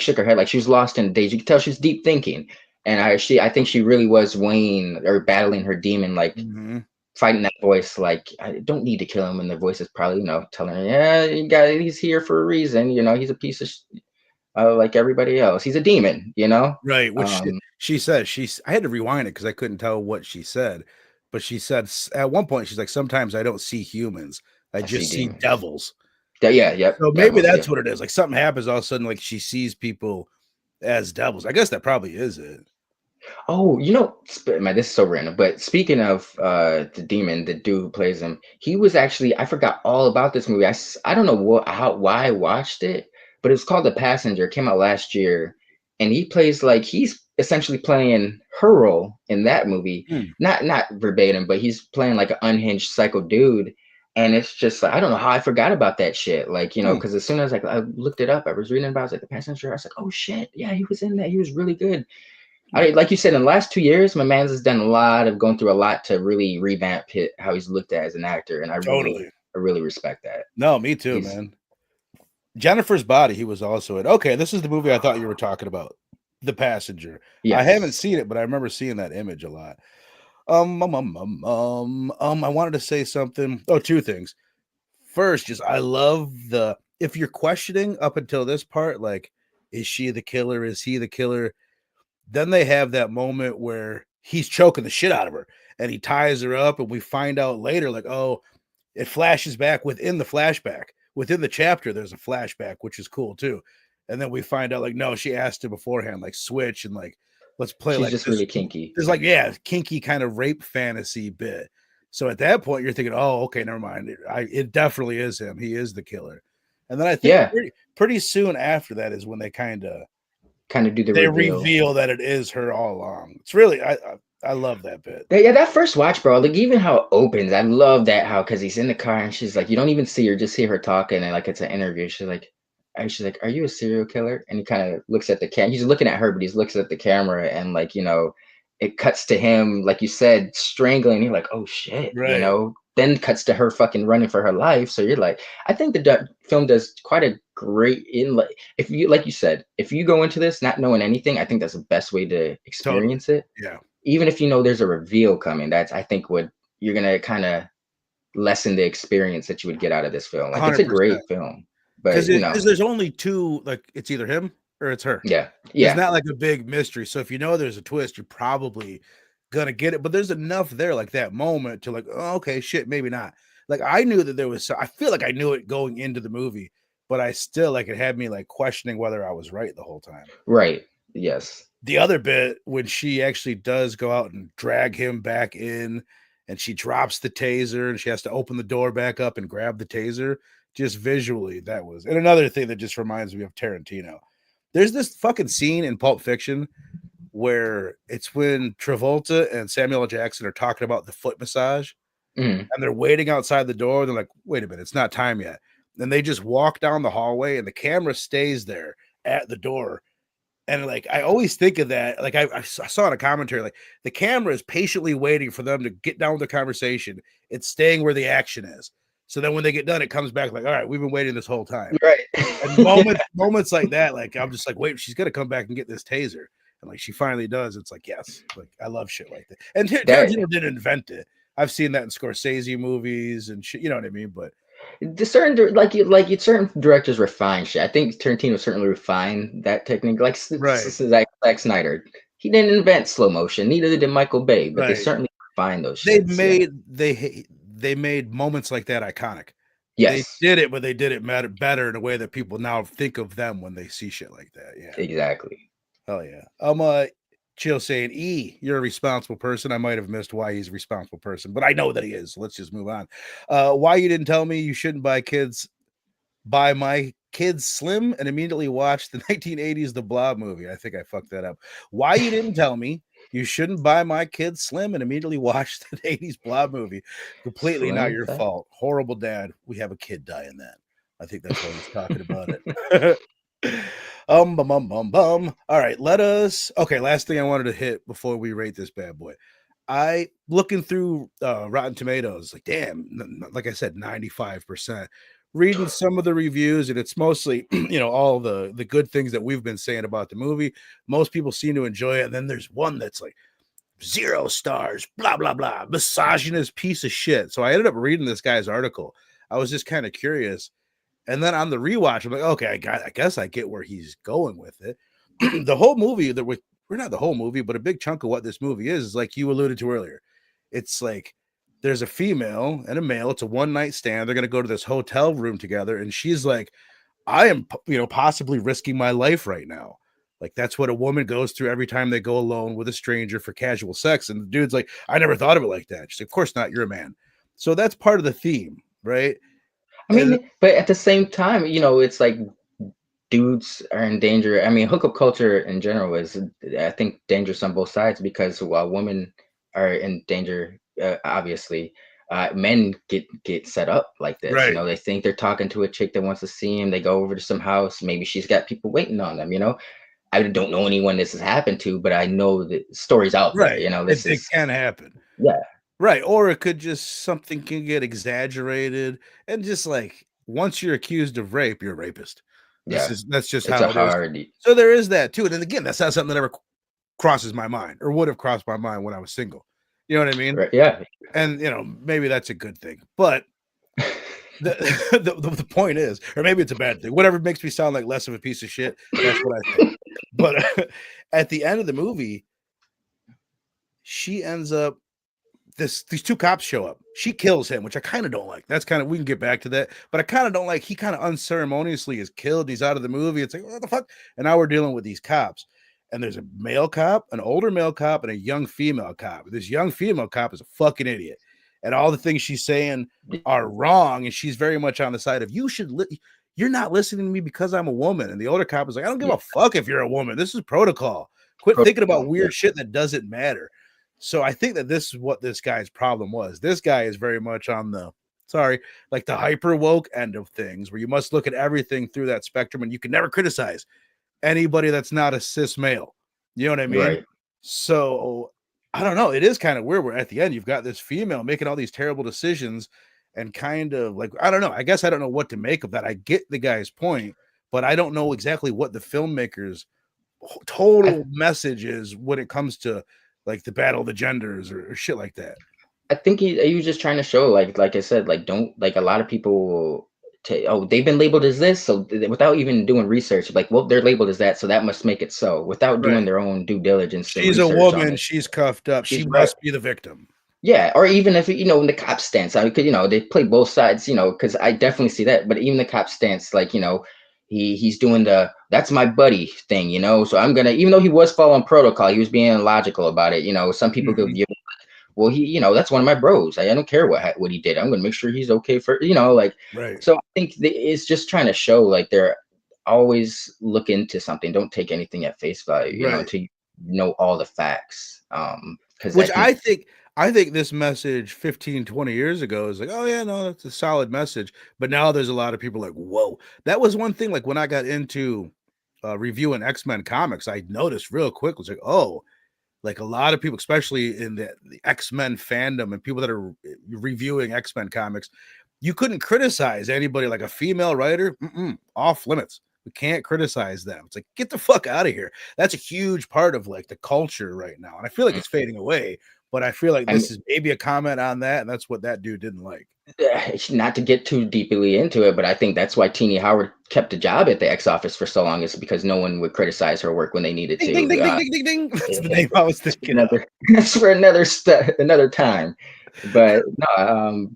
shook her head, like she was lost in a daze. You could tell she was deep thinking. And I think she really was weighing or battling her demon, like Mhm. fighting that voice. Like, I don't need to kill him, and the voice is probably, telling her, "Yeah, he's here for a reason. He's a piece of like everybody else. He's a demon. Right, which Um, she says I had to rewind it because I couldn't tell what she said, but she said at one point, she's like, "Sometimes I don't see humans, I I see just see demons. devils." Yeah, yep, So maybe devils. that's Yeah. what it is. Like something happens all of a sudden, like she sees people as devils. I guess that probably is it. Oh, man, this is so random. But speaking of the demon, the dude who plays him, he was actually, I forgot all about this movie. I don't know why I watched it, but it's called The Passenger. It came out last year, and he plays like he's essentially playing her role in that movie. Hmm. Not verbatim, but he's playing like an unhinged psycho dude. And it's just like, I don't know how I forgot about that shit. Like, Hmm. because as soon as I looked it up, I was reading about it, I was like, The Passenger. I was like, oh shit, yeah, he was in that. He was really good. Like you said, in the last 2 years, my man's has done a lot of going through a lot to really revamp how he's looked at as an actor, and Totally. I really respect that. No, me too, He's man. Jennifer's Body, he was also in. Okay, this is the movie I thought you were talking about. The Passenger. I haven't Yes, seen it, but I remember seeing that image a lot. I wanted to say something. Oh, two things. First, just I love if you're questioning up until this part, like, is she the killer? Is he the killer? Then they have that moment where he's choking the shit out of her and he ties her up, and we find out later, like, oh, it flashes back within the flashback. Within the chapter, there's a flashback, which is cool too. And then we find out, like, no, she asked him beforehand, like, switch and like, let's play she's like just this. really kinky. There's like, yeah, kinky kind of rape fantasy bit. So at that point, you're thinking, oh, okay, never mind. It definitely is him. He is the killer. And then I think Yeah, pretty soon after that is when they kind of kind of do the they reveal. reveal that it is her all along. It's really I love that bit. Yeah, that first watch, bro. Like even how it opens, I love that how because he's in the car and she's like, you don't even see her, just hear her talking, and like it's an interview. She's like, "Are you a serial killer?" And he kind of looks at the camera. He's looking at her, but he's looking at the camera, and like it cuts to him, like you said, strangling. You're like, "Oh shit," Right. Then cuts to her fucking running for her life. So you're like, I think the film does quite a great in like if you like you said, if you go into this not knowing anything, I think that's the best way to Totally. experience it. Yeah. Even if you know there's a reveal coming, that's I think what you're gonna kind of lessen the experience that you would get out of this film. Like it's a 100%. great film, but Because there's only two, like it's either him or it's her. yeah, There's yeah, not like a big mystery. So if you know there's a twist, you're probably gonna get it. But there's enough there, like that moment, to like, oh, okay, shit, maybe not. Like I knew that there was. I feel like I knew it going into the movie, but I still like it had me like questioning whether I was right the whole time. right, yes. The other bit when she actually does go out and drag him back in, and she drops the taser and she has to open the door back up and grab the taser, just visually that was. And another thing that just reminds me of Tarantino, there's this fucking scene in Pulp Fiction where it's when Travolta and Samuel L. Jackson are talking about the foot massage, Mhm. and they're waiting outside the door. They're like, wait a minute, it's not time yet. And they just walk down the hallway and the camera stays there at the door. And like I always think of that, like I saw in a commentary, like the camera is patiently waiting for them to get down with the conversation. It's staying where the action is. So then when they get done, it comes back like, all right, we've been waiting this whole time. Right. And moments like that, like I'm just like, wait, she's gonna come back and get this taser. And like she finally does. It's like, yes, like I love shit like that. And That Tarantino didn't invent it. I've seen that in Scorsese movies and shit, you know what I mean? But the certain directors refine shit. I think Tarantino certainly refined that technique. Like right, Zack Snyder, he didn't invent slow motion. Neither did Michael Bay, but they right. certainly refined those They shits. made they made moments like that iconic. They Yes, did it, but they did it better in a way that people now think of them when they see shit like that. Yeah. exactly. Hell yeah. Chill saying, E, you're a responsible person. I might have missed why he's a responsible person, but I know that he is. So let's just move on. Why you didn't tell me you shouldn't buy my kids Slim and immediately watch the 1980s The Blob movie. I think I fucked that up. Why you didn't tell me you shouldn't buy my kids Slim and immediately watch the 80s Blob movie. Completely not Slim your Fast. fault. Horrible dad. We have a kid die in that. I think that's why he's talking about it. Bum, bum, bum, bum. All right, okay, last thing I wanted to hit before we rate this bad boy. I looking through Rotten Tomatoes, like damn, like I said, 95%. Reading some of the reviews, and it's mostly all the good things that we've been saying about the movie. Most people seem to enjoy it, and then there's one that's like 0 stars, blah blah blah, misogynist piece of shit. So I ended up reading this guy's article. I was just kind of curious, and then on the rewatch, I'm like, okay, I guess I get where he's going with it. The whole movie that we're not the whole movie, but a big chunk of what this movie is like you alluded to earlier. It's like there's a female and a male. It's a one night stand. They're going to go to this hotel room together. And she's like, I am, possibly risking my life right now. Like that's what a woman goes through every time they go alone with a stranger for casual sex. And the dude's like, I never thought of it like that. She's like, of course not. You're a man. So that's part of the theme, right? I And mean, but at the same time, it's like dudes are in danger. I mean, hookup culture in general is, I think, dangerous on both sides because while women are in danger, obviously, men get set up like this. right, They think they're talking to a chick that wants to see him. They go over to some house. Maybe she's got people waiting on them. I don't know anyone this has happened to, but I know that stories out there. right. This It is can happen. yeah, Right. Or it could just something can get exaggerated and just like once you're accused of rape, you're a rapist. yeah. That's just It's how a it is. hard. So there is that too. And again, that's not something that ever crosses my mind or would have crossed my mind when I was single. You know what I mean? Right, yeah. And maybe that's a good thing. But the, the point is, or maybe it's a bad thing. Whatever makes me sound like less of a piece of shit, that's what I think. But at the end of the movie, she ends up these two cops show up. She kills him, which I kind of don't like. That's kind of we can get back to that, but I kind of don't like. He kind of unceremoniously is killed. He's out of the movie. It's like what the fuck. And now we're dealing with these cops, and there's a male cop, an older male cop, and a young female cop. This young female cop is a fucking idiot, and all the things she's saying are wrong. And she's very much on the side of you're not listening to me because I'm a woman. And the older cop is like, I don't give Yeah. a fuck if you're a woman. This is protocol. Quit thinking about Yeah. weird shit that doesn't matter. So I think that this is what this guy's problem was. This guy is very much on the like the hyper woke end of things where you must look at everything through that spectrum and you can never criticize anybody that's not a cis male. You know what I mean? Right. So I don't know. It is kind of weird where at the end you've got this female making all these terrible decisions and kind of like, I don't know. I guess I don't know what to make of that. I get the guy's point, but I don't know exactly what the filmmaker's total message is when it comes to like the battle of the genders or shit like that. I think he was just trying to show, like I said, like don't like a lot of people will they've been labeled as this, so without even doing research, like well they're labeled as that, so that must make it so, without doing Right. their own due diligence and She's a research on woman. it. She's cuffed up. She She's right. must be the victim. Yeah, or even if in the cop stance, I could they play both sides, because I definitely see that. But even the cop stance, like he's doing the that's my buddy thing, So I'm gonna, even though he was following protocol, he was being logical about it. Some people could view, well, he that's one of my bros. I don't care what he did. I'm gonna make sure he's okay for like. Right. So I think it's just trying to show like they're always look into something. Don't take anything at face value, Right. until you know all the facts. Because Which I think this message 15, 20 years ago is like, oh yeah, no, that's a solid message. But now there's a lot of people like, whoa, that was one thing. Like when I got into reviewing X-Men comics, I noticed real quick was like, oh, like a lot of people, especially in the X-Men fandom and people that are reviewing X-Men comics, you couldn't criticize anybody like a female writer. Off limits. We can't criticize them. It's like, get the fuck out of here. That's a huge part of like the culture right now. And I feel like it's fading away, but I feel like this is maybe a comment on that. And that's what that dude didn't like. Not to get too deeply into it, but I think that's why Teenie Howard kept a job at the X office for so long, is because no one would criticize her work when they needed to. Ding, ding, ding, ding, ding, ding. That's the name I was thinking of. That's for another time. But no,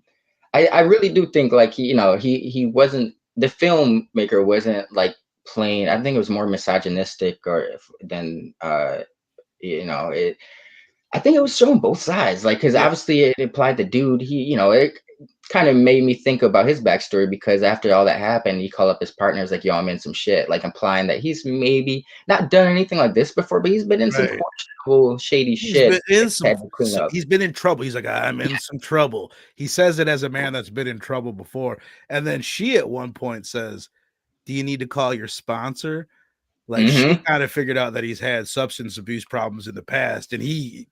I really do think like he wasn't, the filmmaker wasn't like playing. I think it was more misogynistic than you know, I think it was showing both sides, like, because Yeah, obviously it implied the dude, it kind of made me think about his backstory, because after all that happened, he called up his partners like, yo, I'm in some shit, like implying that he's maybe not done anything like this before, but he's been in some right. questionable, shady He's been shit in that he some. had to clean up. He's been in trouble. He's like, I'm in some trouble. He says it as a man that's been in trouble before. And then she at one point says, "Do you need to call your sponsor?" Like she Hmm. kind of figured out that he's had substance abuse problems in the past, and the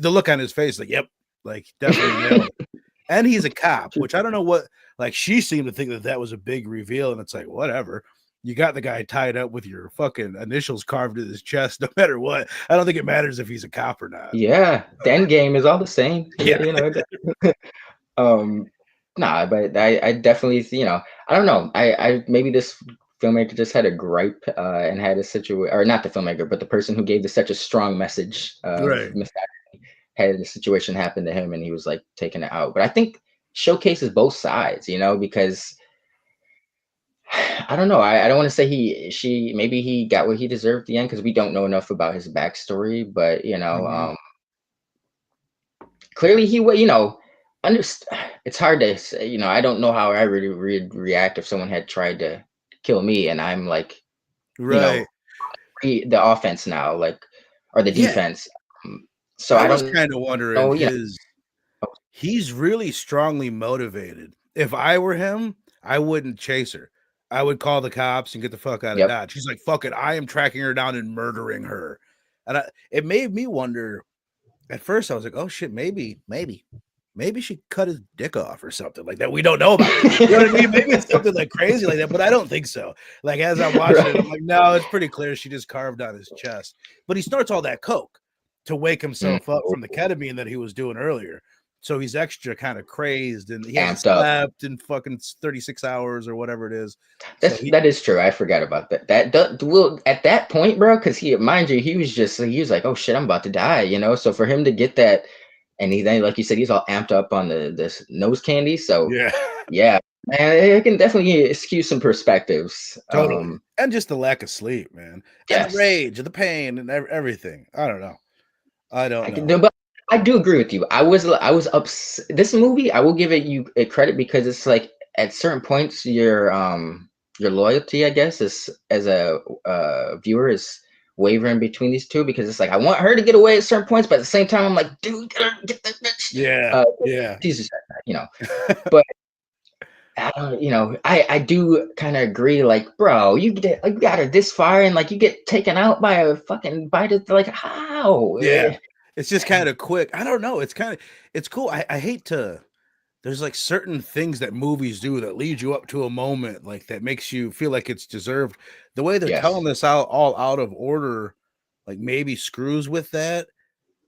look on his face, like, yep, like definitely nailed it. And he's a cop, which I don't know what. Like she seemed to think that that was a big reveal, and it's like whatever. You got the guy tied up with your fucking initials carved in his chest, no matter what. I don't think it matters if he's a cop or not. Yeah, the end game is all the same. Yeah, Um, nah, but I definitely, I don't know. I maybe this filmmaker just had a gripe, and had a situation, or not the filmmaker, but the person who gave this such a strong message of right. had a situation happen to him, and he was like taking it out. But I think showcases both sides, because I don't know. I don't want to say maybe he got what he deserved at the end, because we don't know enough about his backstory. But Mhm. clearly underst it's hard to say, I don't know how I really would react if someone had tried to kill me, and I'm like, you know Right. the offense now, like, or the Yeah. defense. So I I was don't kind of wondering know, his he's really strongly motivated. If I were him, I wouldn't chase her. I would call the cops and get the fuck out of yep. Dodge. She's like, fuck it, I am tracking her down and murdering her. And it made me wonder. At first, I was like, oh shit, maybe she cut his dick off or something like that. We don't know about. You know what I mean? Maybe it's something like crazy like that, but I don't think so. Like as I'm watching it, I'm Right. like, no, it's pretty clear she just carved on his chest. But he snorts all that coke to wake Mm, himself up from the ketamine that he was doing earlier. So he's extra kind of crazed and he hasn't amped up. slept in fucking 36 hours or whatever it is. So That is true. I forgot about that. Well, at that point, bro, because mind you, he was like, oh shit, I'm about to die, So for him to get that, and he then, like you said, he's all amped up on this nose candy. So yeah, yeah, man, it can definitely skew some perspectives. totally. And just the lack of sleep, man. And the Yes, rage, the pain, and everything. I don't know. I don't I can know. do, but I do agree with you. I was this movie, I will give it you a credit, because it's like at certain points your loyalty, I guess, is as a viewer, is wavering between these two, because it's like I want her to get away at certain points, but at the same time I'm like, dude, get that bitch. Yeah, Uh, yeah. Jesus, but I don't, I do kind of agree. Like, bro, you got her this far, and like you get taken out by a fucking bite of, like, how? Yeah. It's just kind of quick. I don't know. It's cool. I hate to there's like certain things that movies do that lead you up to a moment like that makes you feel like it's deserved. The way they're telling Yes. this out all out of order, like maybe screws with that.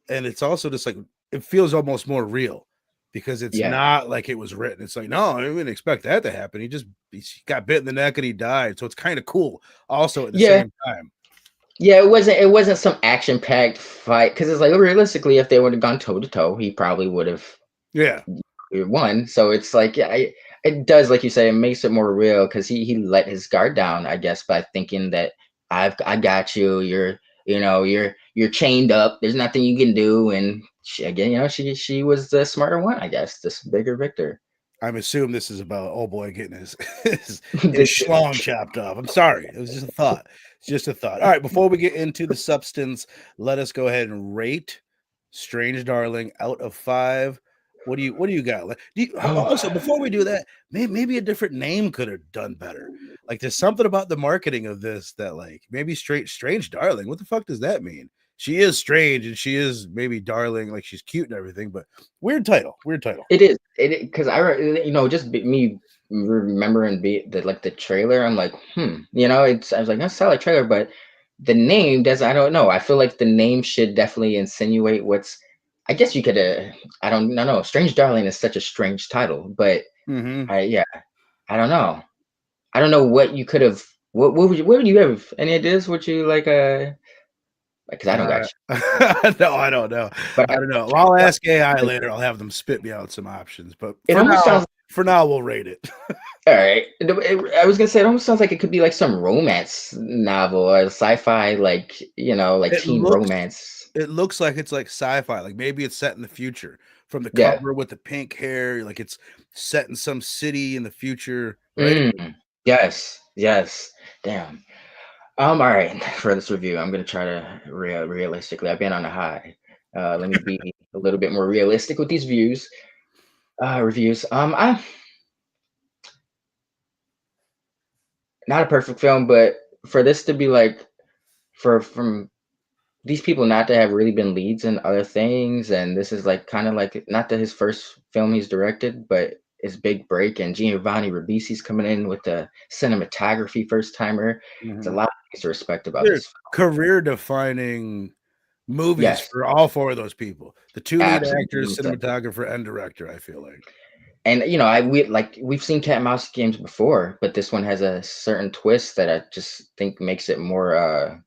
And it's also just like it feels almost more real because it's Yeah. not like it was written. It's like, no, I didn't expect that to happen. He got bit in the neck and he died. So it's kind of cool also at the Yeah. same time. Yeah, it wasn't some action packed fight, because it's like, realistically, if they would have gone toe to toe, he probably would have Yeah. won. So it's like, yeah, it does, like you say, it makes it more real, because he let his guard down, I guess, by thinking that I got you. You're chained up. There's nothing you can do. And again, she was the smarter one, I guess, this bigger victor. I'm assuming this is about old boy getting his schlong chopped off. I'm sorry. It was just a thought. It's just a thought. All right, before we get into the substance, let us go ahead and rate Strange Darling out of 5. What do you got? Also, before we do that, maybe a different name could have done better. Like there's something about the marketing of this that like maybe Strange Darling. What the fuck does that mean? She is strange and she is maybe darling, like she's cute and everything, but weird title. Weird title. It is. Because just me remembering the trailer. I'm like, I was like, that's a solid trailer, but the name does. I don't know. I feel like the name should definitely insinuate what's. I guess you could. I don't know. Strange Darling is such a strange title, but Mm-hmm. yeah, I don't know. I don't know what you could have. What would you have? Any ideas? Would you like? Because I don't got you. No, I don't know. But I don't know. Well, I'll ask AI later. I'll have them spit me out some options. But it almost sounds. for now, we'll rate it. All right. I was gonna say, it almost sounds like it could be like some romance novel or sci-fi, like, like It teen looks romance. it looks like it's like sci-fi. Like maybe it's set in the future. From the Yeah. cover with the pink hair, like it's set in some city in the future, right? Yes. Yes. Damn. All right. For this review, I'm gonna try to realistically. I've been on a high. Let me be a little bit more realistic with these reviews. I not a perfect film, but for this to be like from these people not to have really been leads in other things, and this is like kind of like not that his first film he's directed, but his big break. And Giovanni Ribisi's coming in with the cinematography first timer. It's a Mhm. lot of things to respect about They're this film. career-defining movies Yes, for all four of those people. The two lead actors, absolutely. cinematographer, and director, I feel like. And we've seen cat and mouse games before, but this one has a certain twist that I just think makes it more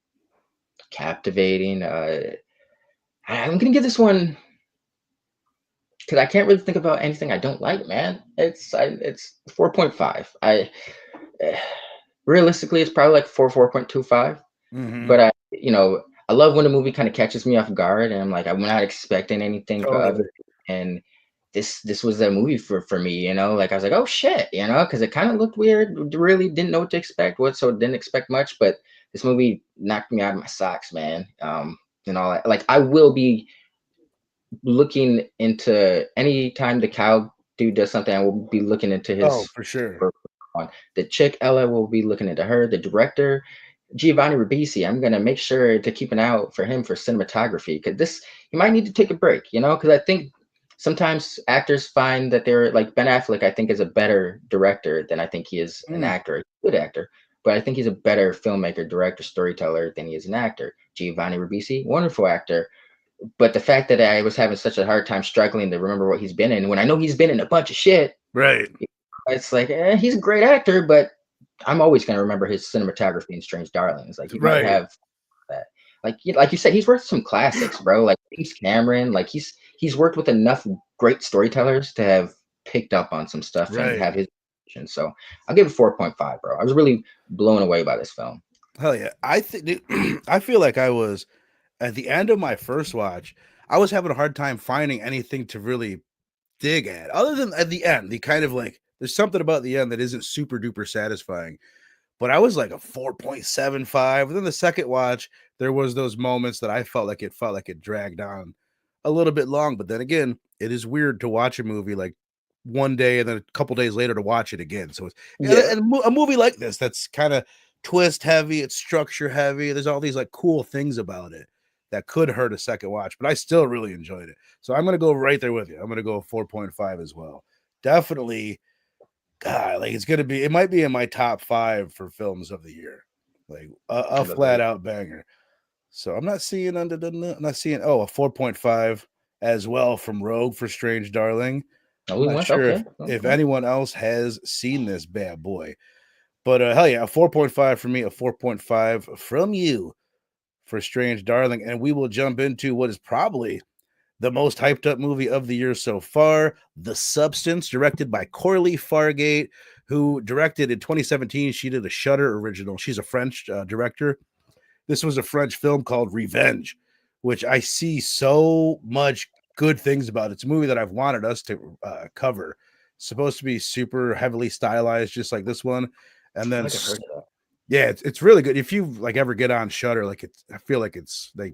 captivating. I'm gonna give this one because I can't really think about anything I don't like, man. It's 4.5. Eh, realistically it's probably like 4.25, Mhm. but I love when a movie kind of catches me off guard and I'm like I'm not expecting anything of it, Totally. and this was a movie for me, like I was like, oh shit, because it kind of looked weird, really didn't know what to expect, so didn't expect much, but this movie knocked me out of my socks, man. And all that. Like I will be looking into any time the cow dude does something, I will be looking into Oh, his for sure. work on. The chick Ella will be looking into her. The director Giovanni Ribisi, I'm gonna make sure to keep an eye out for him for cinematography because this you might need to take a break, because I think sometimes actors find that they're like Ben Affleck. I think is a better director than I think he is an Mm, actor, good actor. But I think he's a better filmmaker, director, storyteller than he is an actor. Giovanni Ribisi, wonderful actor, but the fact that I was having such a hard time struggling to remember what he's been in, when I know he's been in a bunch of shit, right. it's like, he's a great actor, but I'm always going to remember his cinematography in Strange Darlings. Like he might Right. have that, like you said, he's worked with some classics, bro. Like James Cameron, like he's worked with enough great storytellers to have picked up on some stuff and Right. have his vision. So I'll give it 4.5, bro. I was really blown away by this film. Hell yeah. I think I feel like I was at the end of my first watch, I was having a hard time finding anything to really dig at. Other than at the end, the kind of like there's something about the end that isn't super duper satisfying. But I was like a 4.75. Then the second watch, there was those moments that I felt like it dragged on a little bit long. But then again, it is weird to watch a movie like one day and then a couple days later to watch it again. So it's Yeah, a movie like this that's kind of twist heavy, it's structure heavy. There's all these like cool things about it that could hurt a second watch, but I still really enjoyed it. So I'm gonna go right there with you. I'm gonna go 4.5 as well. Definitely God, like it might be in my top 5 for films of the year. Like a flat out banger. So I'm not seeing not seeing a 4.5 as well from Rogue for Strange Darling. I'm only not one. sure Okay, if okay. anyone else has seen this bad boy. But hell yeah, a 4.5 for me, a 4.5 from you for Strange Darling, and we will jump into what is probably the most hyped up movie of the year so far, The Substance, directed by Corley Fargate, who directed in 2017. She did a Shudder original. She's a French director. This was a French film called Revenge, which I see so much good things about. It's a movie that I've wanted us to cover. It's supposed to be super heavily stylized, just like this one. And I feel then, like I've heard of yeah, it's really good. If you like ever get on Shudder, like I feel like they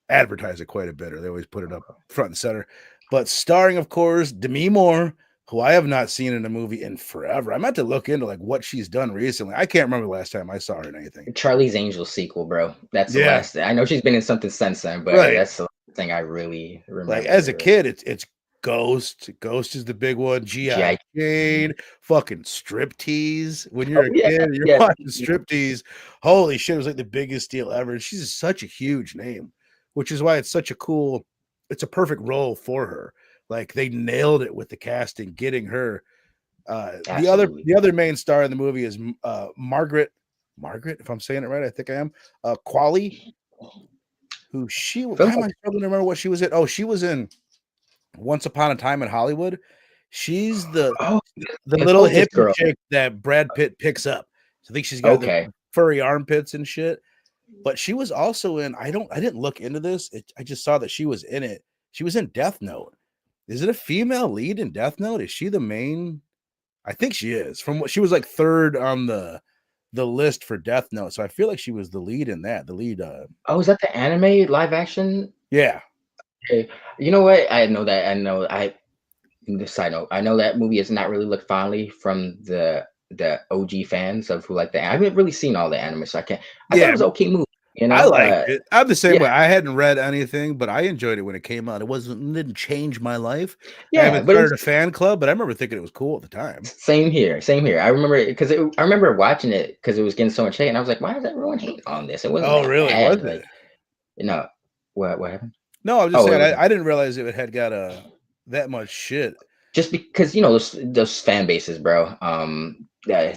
advertise it quite a bit, or they always put it up front and center. But starring, of course, Demi Moore, who I have not seen in a movie in forever. I meant to look into like what she's done recently. I can't remember the last time I saw her in anything. Charlie's Angels sequel, bro. That's the Yeah, last thing. I know she's been in something since then, but right. that's the thing I really Like as a remember. kid, it's Ghost. Ghost is the big one. G.I. GI. Jane, fucking striptease. When Oh you're a yeah, kid, you're yeah. watching striptease. Holy shit, it was like the biggest deal ever. She's such a huge name, which is why it's a perfect role for her. Like they nailed it with the casting, getting her. Absolutely. The other main star in the movie is Margaret. Margaret, if I'm saying it right, I think I am. Quali, who she Feel why am like I struggling to remember what she was in? Oh, she was in Once Upon a Time in Hollywood. She's oh, the the little hostess hippie girl. chick that Brad Pitt picks up. So I think she's got the Okay. furry armpits and shit. but she was also in. I didn't look into this. I just saw that she was in it. She was in Death Note. Is it a female lead in Death Note? Is she the main? I think she is. From what she was like third on the list for Death Note, so I feel like she was the lead in that. The lead. Oh, is that the anime live action? Yeah, Okay. You know what? I know that. I know. The side note. I know that movie has not really looked fondly from the OG fans of who like the. I haven't really seen all the anime, so I can't. I thought it yeah. was an okay movie. You I know. liked it. I'm the same Yeah, way. I hadn't read anything, but I enjoyed it when it came out. Didn't change my life. I yeah, haven't but it's started a fan club, but I remember thinking it was cool at the time. same here. Same here. I remember it because I remember watching it because it was getting so much hate, and I was like, why is everyone hating on this? It wasn't Oh, that really? Was bad. it? Like, you know, what happened? No, I'm just Oh, it saying was I didn't realize it had got that much shit. just because those fan bases, bro.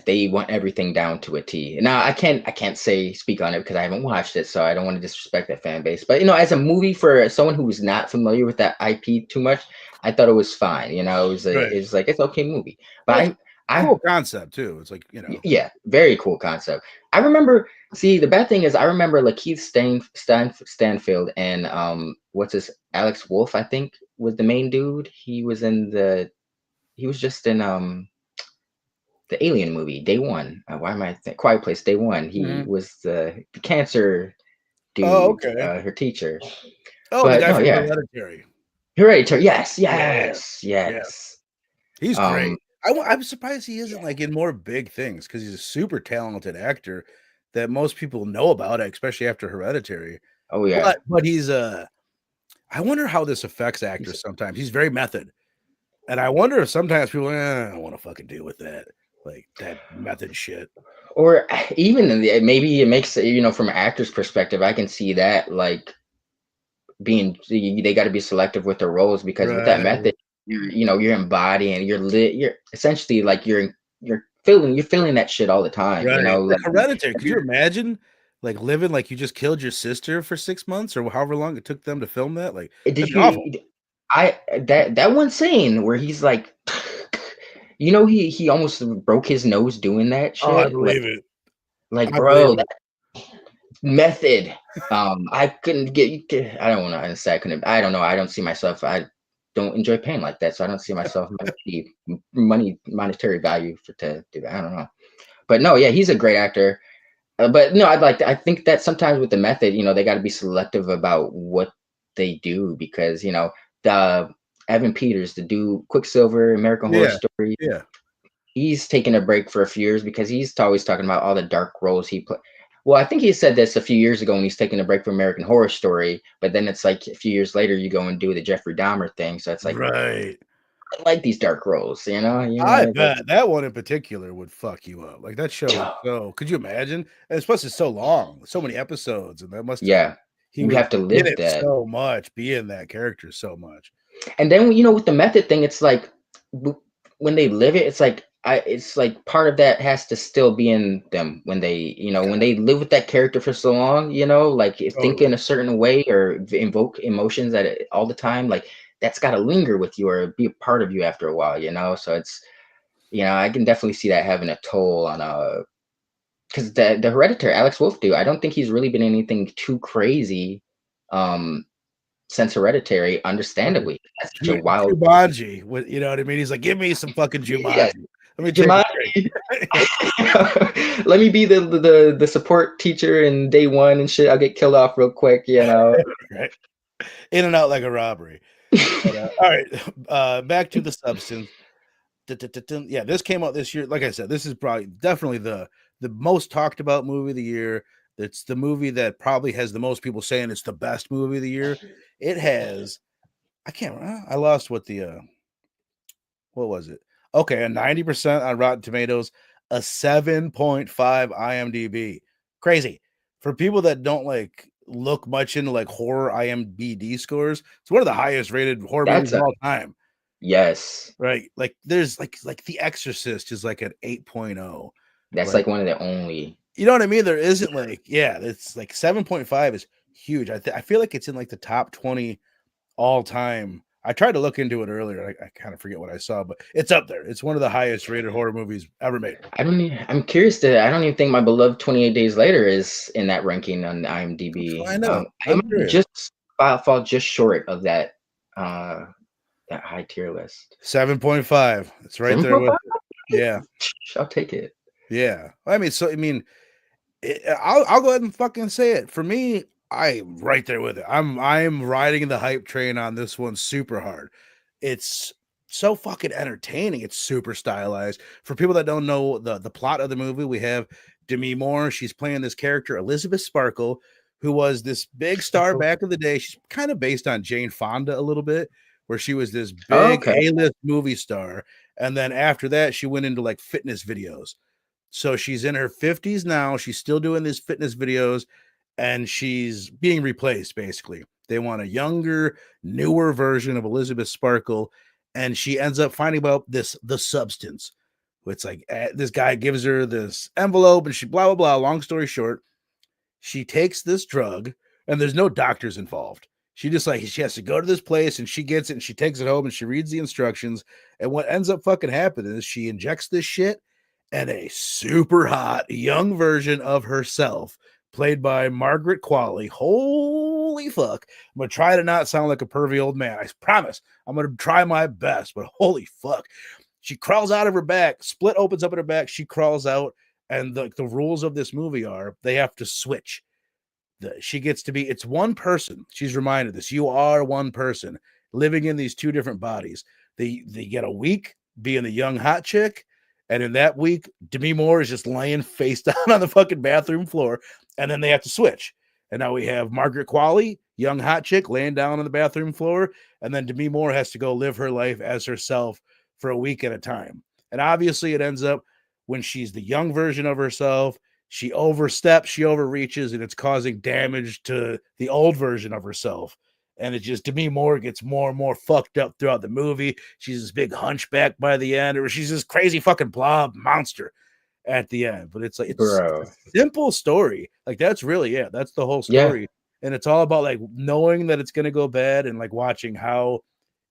They want everything down to a T. Now I can't speak on it because I haven't watched it, so I don't want to disrespect that fan base. But as a movie for someone who was not familiar with that IP too much, I thought it was fine. Right. It's like it's okay movie. But Well, it's a I cool concept too. It's like, yeah, very cool concept. I remember. See, the bad thing is I remember Lakeith Stanfield and what's his Alex Wolf, I think, was the main dude. He was just in the Alien movie, Day One. Why am I Quiet Place, Day One? He Mhm. was the cancer Oh, dude, okay. her teacher. Oh, the But guy no, from yeah, Hereditary. Hereditary. Yes, Yeah. yes, Yeah. yes. He's Um, great. I'm surprised he isn't yeah. like in more big things because he's a super talented actor that most people know about, especially after Hereditary. Oh But yeah. he's I wonder how this affects He's actors sometimes. He's very method. And I wonder if sometimes people, I don't want to fucking deal with that. Like that method shit. or even maybe it makes from an actor's perspective, I can see that like being they got to be selective with their roles because with that Right. method, you're embodying, you're essentially like you're feeling that shit all the time. Right. Like Like Hereditary. if Could you you're imagine like living like you just killed your sister for 6 months or however long it took them to film that? Like did that'd be awful. you I that one scene where he's like he almost broke his nose doing that Oh, I shit, believe it. like I believe bro, that it. method. I couldn't I don't want to say I couldn't. I don't know. I don't see myself. I don't enjoy pain like that, so I don't see myself monetary value to do that. I don't know. But no, yeah, he's a great actor. But no, I think that sometimes with the method, they got to be selective about what they do because the Evan Peters, the dude Quicksilver, American Horror Yeah. Story, Yeah. he's taken a break for a few years because he's always talking about all the dark roles he put. Well, I think he said this a few years ago when he's taking a break from American Horror Story, but then it's like a few years later you go and do the Jeffrey Dahmer thing. So it's like Right. I like these dark roles, I That's bet that one in particular would fuck you up. Like that show is so could you imagine? And it's plus it's so long, so many episodes, and that must have yeah, he you was have to in live it that. so much, be in that character so much. And then with the method thing, it's like when they live it, it's like part of that has to still be in them when when they live with that character for so long, like think in Totally. a certain way or invoke emotions all the time, like that's got to linger with you or be a part of you after a while, So it's I can definitely see that having a toll on because the Hereditary Alex Wolf dude, I don't think he's really been anything too crazy. Um, since Hereditary, Fucking understandably. That's such a wild Jumanji, you know what I mean? He's like, "Give me some fucking yeah, Jumanji. Let me take a break." Jumanji. Let me be the support teacher in day one and shit. I'll get killed off real quick. Right? In and out like a robbery. But, all right, back to the substance. Dun. Yeah, this came out this year. Like I said, this is probably definitely the most talked about movie of the year. It's the movie that probably has the most people saying it's the best movie of the year. It has, I can't remember. I lost what was it? Okay, a 90% on Rotten Tomatoes, a 7.5 IMDb. Crazy. For people that don't like look much into like horror IMDb scores, it's one of the highest rated horror movies That's of a all time. yes. Right? Like there's like The Exorcist is like an 8.0. That's Like, like one of the only. you know what I mean? There isn't like, yeah, it's like 7.5 is huge. I feel like it's in like the top 20 all time I tried to look into it earlier. I kind of forget what I saw, but it's up there. It's one of the highest rated horror movies ever made. I'm curious to. I don't even think my beloved 28 Days Later is in that ranking on IMDb. Find out. It I'm might curious. just fall just short of that that high tier list. 7.5. It's right there with it. Yeah. I'll take it. Yeah. I'll go ahead and fucking say it. For me, I'm right there with it. I'm riding the hype train on this one super hard. It's so fucking entertaining. It's super stylized. For people that don't know the plot of the movie, we have Demi Moore. She's playing this character, Elizabeth Sparkle, who was this big star back in the day. She's kind of based on Jane Fonda a little bit, where she was this Oh, big okay. A-list movie star. And then after that, she went into like fitness videos. So she's in her 50s now. She's still doing these fitness videos and she's being replaced basically. They want a younger, newer version of Elizabeth Sparkle. And she ends up finding out the substance. It's like this guy gives her this envelope and she blah, blah, blah. Long story short, she takes this drug and there's no doctors involved. She just like she has to go to this place and she gets it and she takes it home and she reads the instructions. And what ends up fucking happening is she injects this shit and a super hot young version of herself, played by Margaret Qualley. Holy fuck. I'm going to try to not sound like a pervy old man. I promise. I'm going to try my best, but holy fuck. She crawls out of her back, split opens up in her back. She crawls out, and the rules of this movie are they have to switch. She gets to be, it's one person. She's reminded this. You are one person living in these two different bodies. They get a week being the young hot chick. And in that week, Demi Moore is just laying face down on the fucking bathroom floor. And then they have to switch. And now we have Margaret Qualley, young hot chick, laying down on the bathroom floor. And then Demi Moore has to go live her life as herself for a week at a time. And obviously, it ends up when she's the young version of herself, she oversteps, she overreaches, and it's causing damage to the old version of herself. And it just, Demi Moore gets more and more fucked up throughout the movie. She's this big hunchback by the end, or she's this crazy fucking blob monster at the end. But it's like, it's a simple story. Like, that's really it. That's the whole story. Yeah. And it's all about like knowing that it's going to go bad and like watching how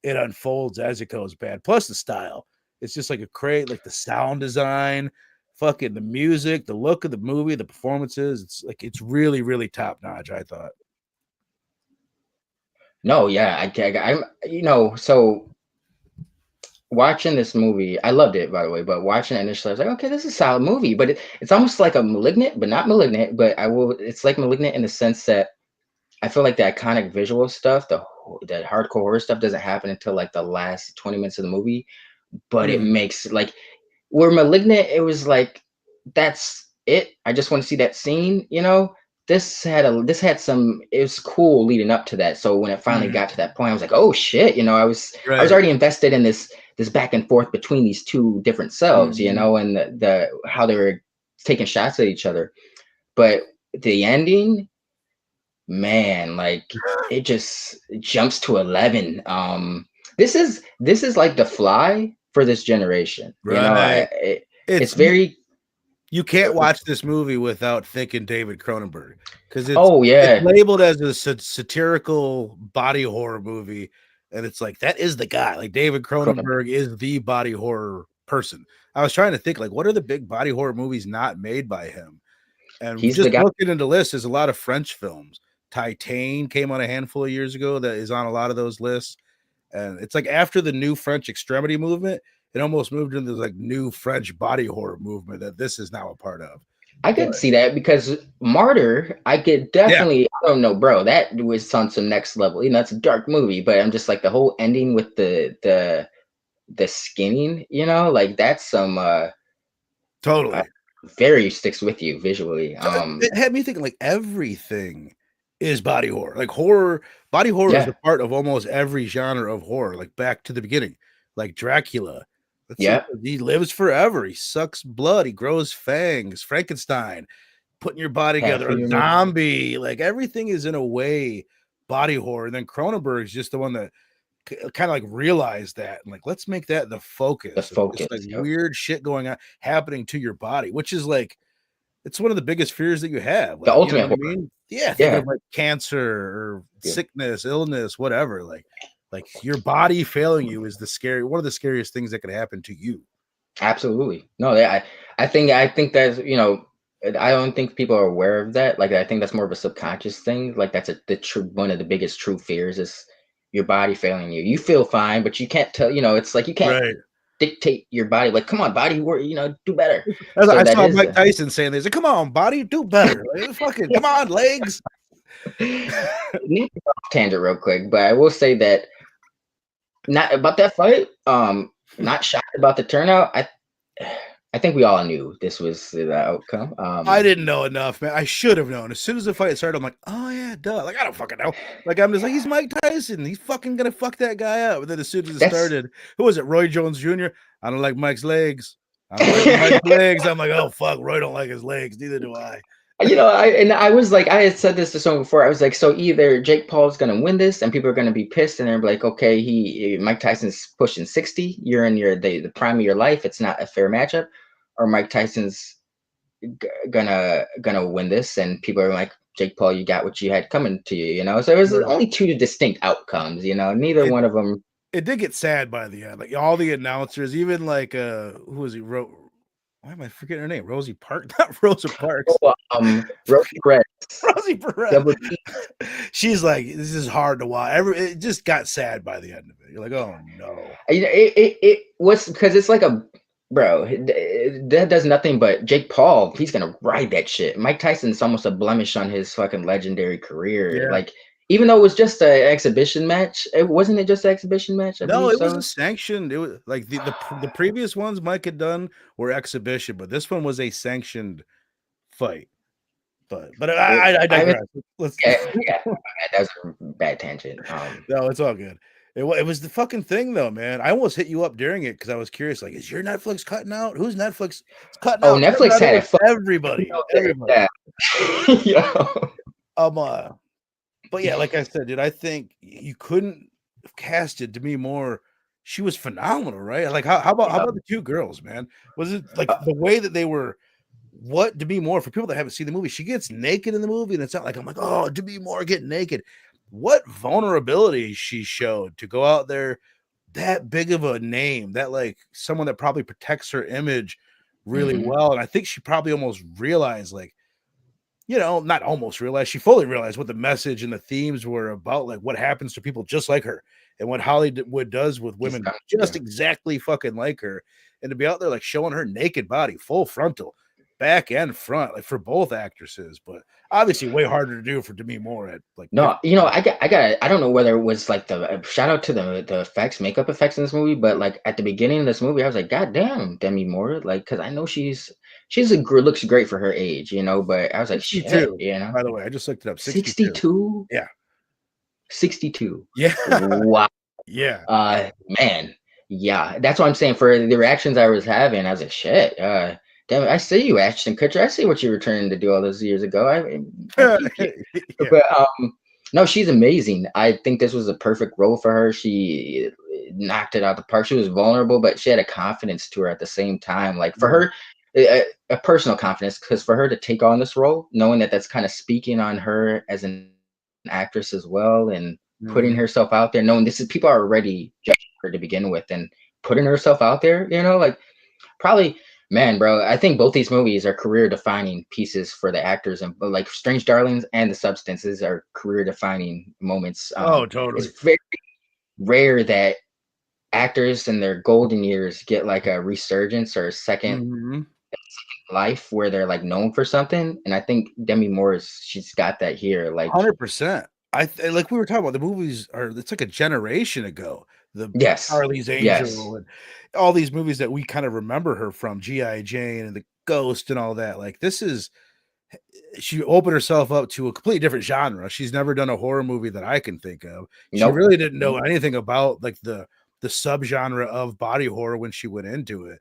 it unfolds as it goes bad. Plus the style. It's just like like the sound design, fucking the music, the look of the movie, the performances. It's like, it's really, really top notch, I thought. No, yeah, I'm, so watching this movie, I loved it, by the way, but watching it initially, I was like, okay, this is a solid movie, but it's almost like a Malignant, but not Malignant, but it's like Malignant in the sense that I feel like the iconic visual stuff, that hardcore horror stuff doesn't happen until like the last 20 minutes of the movie, but it makes like, where Malignant, it was like, that's it. I just want to see that scene, This had some, it was cool leading up to that. So when it finally got to that point, I was like, oh shit, I was already invested in this back and forth between these two different selves, and the how they were taking shots at each other. But the ending, man, like it just jumps to 11. This is like The Fly for this generation. Right. It's very, you can't watch this movie without thinking David Cronenberg, because it's labeled as a satirical body horror movie, and it's like that is the guy. Like David Cronenberg is the body horror person. I was trying to think like what are the big body horror movies not made by him, and he's just looking into lists. There's a lot of French films. Titan came on a handful of years ago that is on a lot of those lists, and it's like after the new French extremity movement. It almost moved into this like new French body horror movement that this is now a part of. I could see that because Martyr, I could definitely, I don't know, bro, that was on some next level. It's a dark movie, but I'm just like the whole ending with the skinning, like that's some totally very sticks with you visually. It had me thinking like everything is body horror. Like body horror is a part of almost every genre of horror, like back to the beginning, like Dracula. He lives forever. He sucks blood. He grows fangs. Frankenstein, putting your body together. A zombie. Like everything is in a way body horror. And then Cronenberg is just the one that kind of like realized that and like let's make that the focus. It's like weird shit going on happening to your body, which is like it's one of the biggest fears that you have. Like, the ultimate horror. I mean? Yeah, think of like cancer or sickness, illness, whatever. Like Like your body failing you is one of the scariest things that could happen to you. Absolutely. No, I think that's, I don't think people are aware of that. Like I think that's more of a subconscious thing. Like that's the true one of the biggest true fears is your body failing you. You feel fine, but you can't tell, it's like you can't Right. dictate your body. Like, come on, body, work, do better. As So I that saw is Mike Tyson saying this, like, come on, body, do better. Like, fucking come on, legs. Need to go off tangent real quick, but I will say that not about that fight. Not shocked about the turnout. I think we all knew this was the outcome. I didn't know enough, man. I should have known. As soon as the fight started, I'm like, oh yeah, duh. Like I don't fucking know. Like I'm just like, he's Mike Tyson. He's fucking gonna fuck that guy up. And then as soon as it That's started, who was it? Roy Jones Jr. I don't like Mike's legs. I don't like Mike's legs. I'm like, oh fuck, Roy don't like his legs. Neither do I. I was like, I had said this to someone before. I was like, so either Jake Paul's gonna win this, and people are gonna be pissed, and they're like, okay, Mike Tyson's pushing 60. You're in the prime of your life. It's not a fair matchup, or Mike Tyson's gonna win this, and people are like, Jake Paul, you got what you had coming to you. So it was only two distinct outcomes. Neither one of them. It did get sad by the end. Like all the announcers, even like who was he? Why am I forgetting her name? Rosie Park, not Rosa Parks. Rosie Perez. Rosie Perez. She's like, this is hard to watch. It just got sad by the end of it. You're like, oh no. It was because it's like that does nothing but Jake Paul. He's gonna ride that shit. Mike Tyson's almost a blemish on his fucking legendary career. Yeah. Like, even though it was just an exhibition match, wasn't it just an exhibition match? No, it was a sanctioned. It was like the previous ones Mike had done were exhibition, but this one was a sanctioned fight. But I digress. Yeah, that was a bad tangent. No, it's all good. It was the fucking thing though, man. I almost hit you up during it because I was curious. Like, is your Netflix cutting out? Who's Netflix cutting out? Netflix had everybody. Yeah. But yeah, like I said, dude, I think you couldn't have casted Demi Moore. She was phenomenal, right? Like, how about the two girls, man? Was it like the way that they were? What Demi Moore, for people that haven't seen the movie, she gets naked in the movie, and it's not like I'm like, oh, Demi Moore getting naked. What vulnerability she showed to go out there, that big of a name, that like someone that probably protects her image really well. And I think she probably almost realized, like, not almost realized, she fully realized what the message and the themes were about, like what happens to people just like her and what Hollywood does with women just exactly fucking like her. And to be out there, like showing her naked body, full frontal, back and front, like for both actresses, but obviously way harder to do for Demi Moore at like. No, I don't know whether it was like the shout out to the makeup effects in this movie, but like at the beginning of this movie, I was like, God damn, Demi Moore, like, because I know she's looks great for her age, but I was like, 62, shit, by the way, I just looked it up. 62. Yeah. 62. Yeah. Wow. Yeah. Man. Yeah. That's what I'm saying. For the reactions I was having, I was like, shit. Damn it, I see you, Ashton Kutcher. I see what you were trying to do all those years ago. But no, she's amazing. I think this was a perfect role for her. She knocked it out the park. She was vulnerable, but she had a confidence to her at the same time. Like for her, a personal confidence, because for her to take on this role, knowing that that's kind of speaking on her as an actress as well, and putting herself out there, knowing this is people are already judging her to begin with, and putting herself out there, like probably. Man, bro, I think both these movies are career-defining pieces for the actors, and like Strange Darlings and The Substances are career-defining moments. Oh, totally. It's very rare that actors in their golden years get like a resurgence or a second life where they're like known for something, and I think Demi Moore she's got that here, like 100%. Like we were talking about, the movies it's like a generation ago. The Charlie's Angel and all these movies that we kind of remember her from, G.I. Jane and The Ghost and all that. Like she opened herself up to a completely different genre. She's never done a horror movie that I can think of. She really didn't know anything about like the subgenre of body horror when she went into it.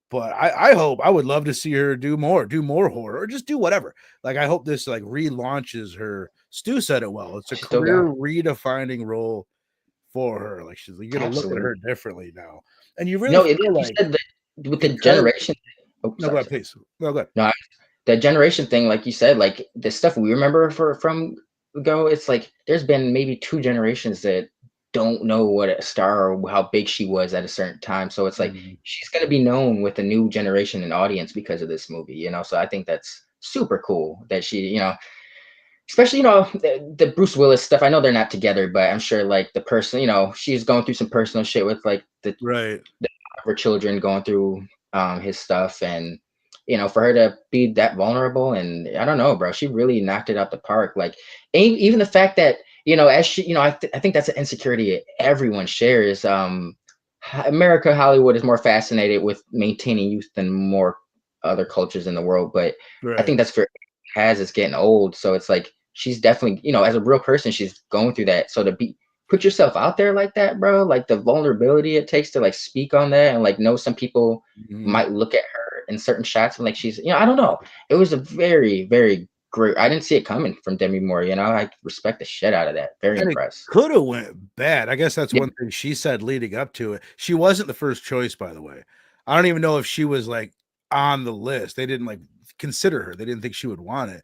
But I would love to see her do more horror, or just do whatever. Like, I hope this like relaunches her. Stu said it well. It's a career redefining role for her. Like, you're gonna look at her differently now, and you really feel like with the generation. Oh, no, go ahead, please. No, go ahead. No, the generation thing, like you said, like the stuff we remember from ago. It's like there's been maybe 2 generations that don't know what a star or how big she was at a certain time. So it's like Mhm. she's gonna be known with a new generation and audience because of this movie, you know. So I think that's super cool that she, you know, especially, you know, the Bruce Willis stuff. I know they're not together, but I'm sure like the person, you know, she's going through some personal shit with like Right. her children going through his stuff, and you know, for her to be that vulnerable, and I don't know, bro, she really knocked it out the park. Like even the fact that, you know, as she, you know, I think that's an insecurity everyone shares. America, Hollywood is more fascinated with maintaining youth than more other cultures in the world, but I Right. think that's for as it's getting old. So it's like she's definitely, you know, as a real person, she's going through that. So to be put yourself out there like that, bro, like the vulnerability it takes to like speak on that, and like know some people Mhm. might look at her in certain shots and like she's, you know, I don't know. It was a very, very great. I didn't see it coming from Demi Moore, you know. I respect the shit out of that. Very And it impressed. coulda went bad. I guess that's Yeah. one thing she said leading up to it. She wasn't the first choice, by the way. I don't even know if she was, like, on the list. They didn't, like, consider her. They didn't think she would want it,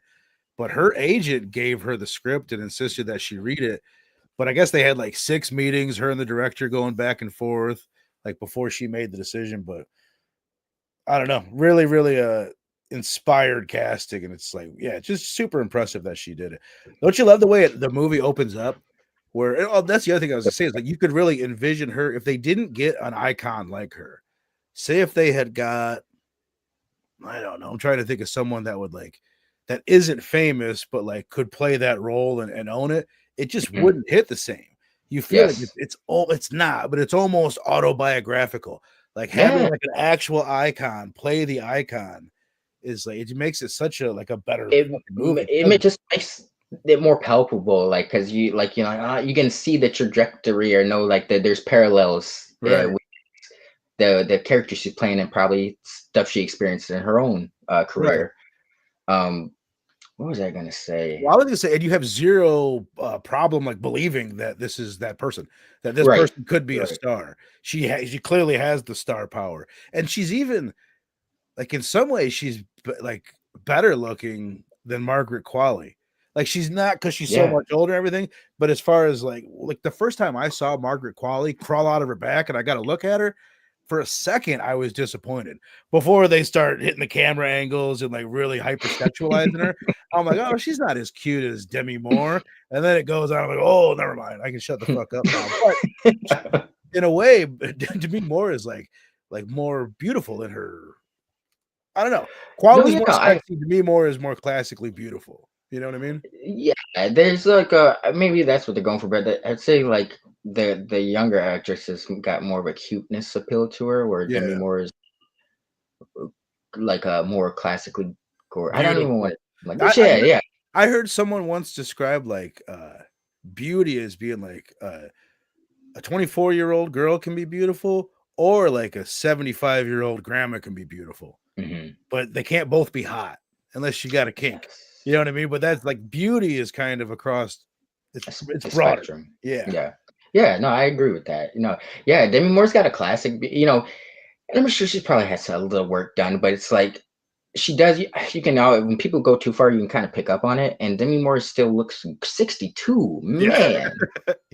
but her agent gave her the script and insisted that she read it, but I guess they had, like, 6 meetings, her and the director going back and forth, like, before she made the decision, but I don't know. Really, really, inspired casting, and it's like, yeah, just super impressive that she did it. Don't you love the way the movie opens up? Where oh, that's the other thing I was gonna say is like you could really envision her if they didn't get an icon like her. Say if they had got, I don't know, I'm trying to think of someone that would like that isn't famous, but like could play that role and own it. It just Mhm. wouldn't hit the same. You feel like Yes. it's all it's not, but it's almost autobiographical. Like having Yeah. like an actual icon play the icon is like it makes it such a like a better It fucking movie. just makes it more palpable, like because you like, you know, you can see the trajectory or know like that there's parallels Right. with the character she's playing and probably stuff she experienced in her own Right. career. Um, what was I gonna say? Well, I was gonna say, and you have 0, problem, like, believing that this is that person, that this Right, person could be a right. star. She clearly has the star power, and she's even like, in some ways, she's like, better looking than Margaret Qualley. Like, she's not because she's so Yeah. much older and everything, but as far as, like, the first time I saw Margaret Qualley crawl out of her back and I got a look at her, for a second, I was disappointed. Before they start hitting the camera angles and, like, really hypersexualizing her, I'm like, "Oh, she's not as cute as Demi Moore," and then it goes on, I'm like, "Oh, never mind. I can shut the fuck up now." But in a way, Demi Moore is, like, more beautiful than her. I don't know. No, Quality's yeah, more no, I sexy. Demi Moore is more classically beautiful. You know what I mean? yeah, there's like a maybe that's what they're going for, but I'd say like the younger actresses got more of a cuteness appeal to her, where Demi Yeah. Moore is like a more classically gore. I don't even want Beautiful. to like I this. I Yeah, heard yeah. I heard someone once describe, like, beauty as being like, a 24-year-old girl can be beautiful or like a 75-year-old grandma can be beautiful, Hmm. but they can't both be hot unless you got a kink. You Yes. know what I mean? But that's like beauty is kind of across it's The broader. spectrum. Yeah. Yeah. Yeah, no, I agree with that. You know, yeah, Demi Moore's got a classic, you know, and I'm sure she probably has a little work done, but it's like she does. You can now when people go too far, you can kind of pick up on it. And Demi Moore still looks 62. Yeah.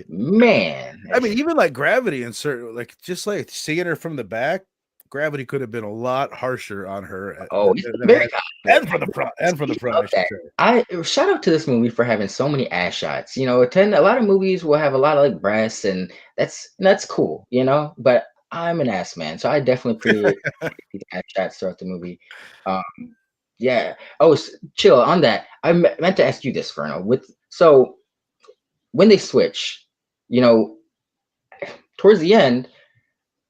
Man. I mean, even like Gravity and certain like just like seeing her from the back, Gravity could have been a lot harsher on her Oh, it's than it very has, good. and from the Speaking front, of I should that, say. I shout out to this movie for having so many ass shots. You know, a lot of movies will have a lot of like breasts, and that's cool, you know. But I'm an ass man, so I definitely appreciate these ass shots throughout the movie. Um, yeah. Oh, chill on that. Meant to ask you this, Verno. With so when they switch, you know, towards the end,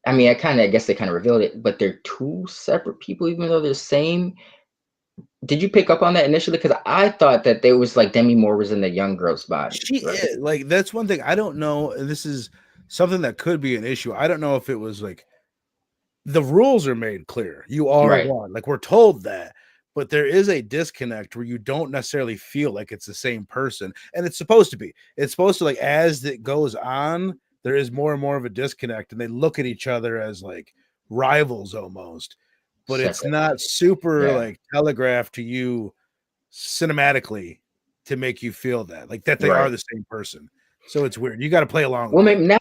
I mean, I guess they kind of revealed it, but they're two separate people, even though they're the same. Did you pick up on that initially? Because I thought that there was like Demi Moore was in the young girl's body, She right? is like that's one thing I don't know. And this is something that could be an issue. I don't know if it was like the rules are made clear. You are Right. one. Like we're told that, but there is a disconnect where you don't necessarily feel like it's the same person. And it's supposed to be. It's supposed to like as it goes on, there is more and more of a disconnect, and they look at each other as like rivals almost. But it's Separate not bodies. super Yeah. like telegraphed to you cinematically to make you feel that like that they are Right. the same person. So it's weird. You got to play along Well, with it. maybe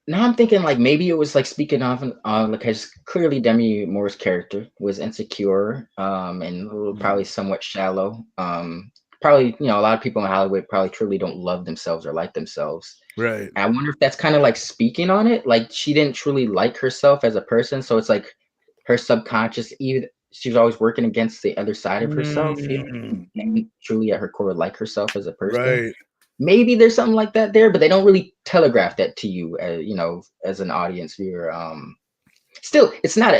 now I'm thinking like maybe it was like speaking of because clearly Demi Moore's character was insecure and probably Mhm. somewhat shallow. Probably a lot of people in Hollywood probably truly don't love themselves or like themselves. Right. And I wonder if that's kind of like speaking on it, like she didn't truly like herself as a person, so it's like her subconscious, even she's always working against the other side of herself. Mm, Didn't truly at her core like herself as a person. right. Maybe there's something like that there, but they don't really telegraph that to you, as an audience viewer. Still, not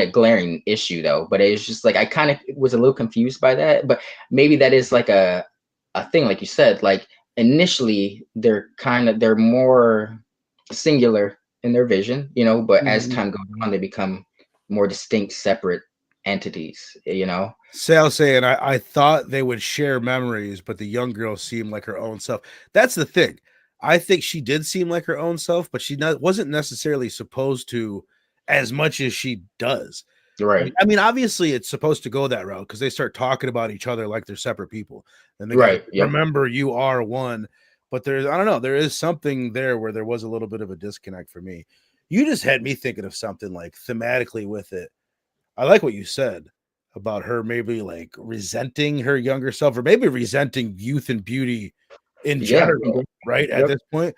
a glaring issue though. But it's just like I kind of was a little confused by that. But maybe that is like a thing, like you said. Like initially, they're more singular in their vision, but as Mhm. time goes on, they become more distinct, separate entities. Sal saying, I thought they would share memories, but the young girl seemed like her own self. That's the thing. I think she did seem like her own self, but wasn't necessarily supposed to as much as she does. Like, Right, I mean, obviously, it's supposed to go that route because they start talking about each other like they're separate people. And the guy's right, like, yep, remember, you are one. But I don't know, there is something there where there was a little bit of a disconnect for me. You just had me thinking of something like thematically with it. I like what you said about her maybe like resenting her younger self or maybe resenting youth and beauty in yeah, general, right? At yep, this point.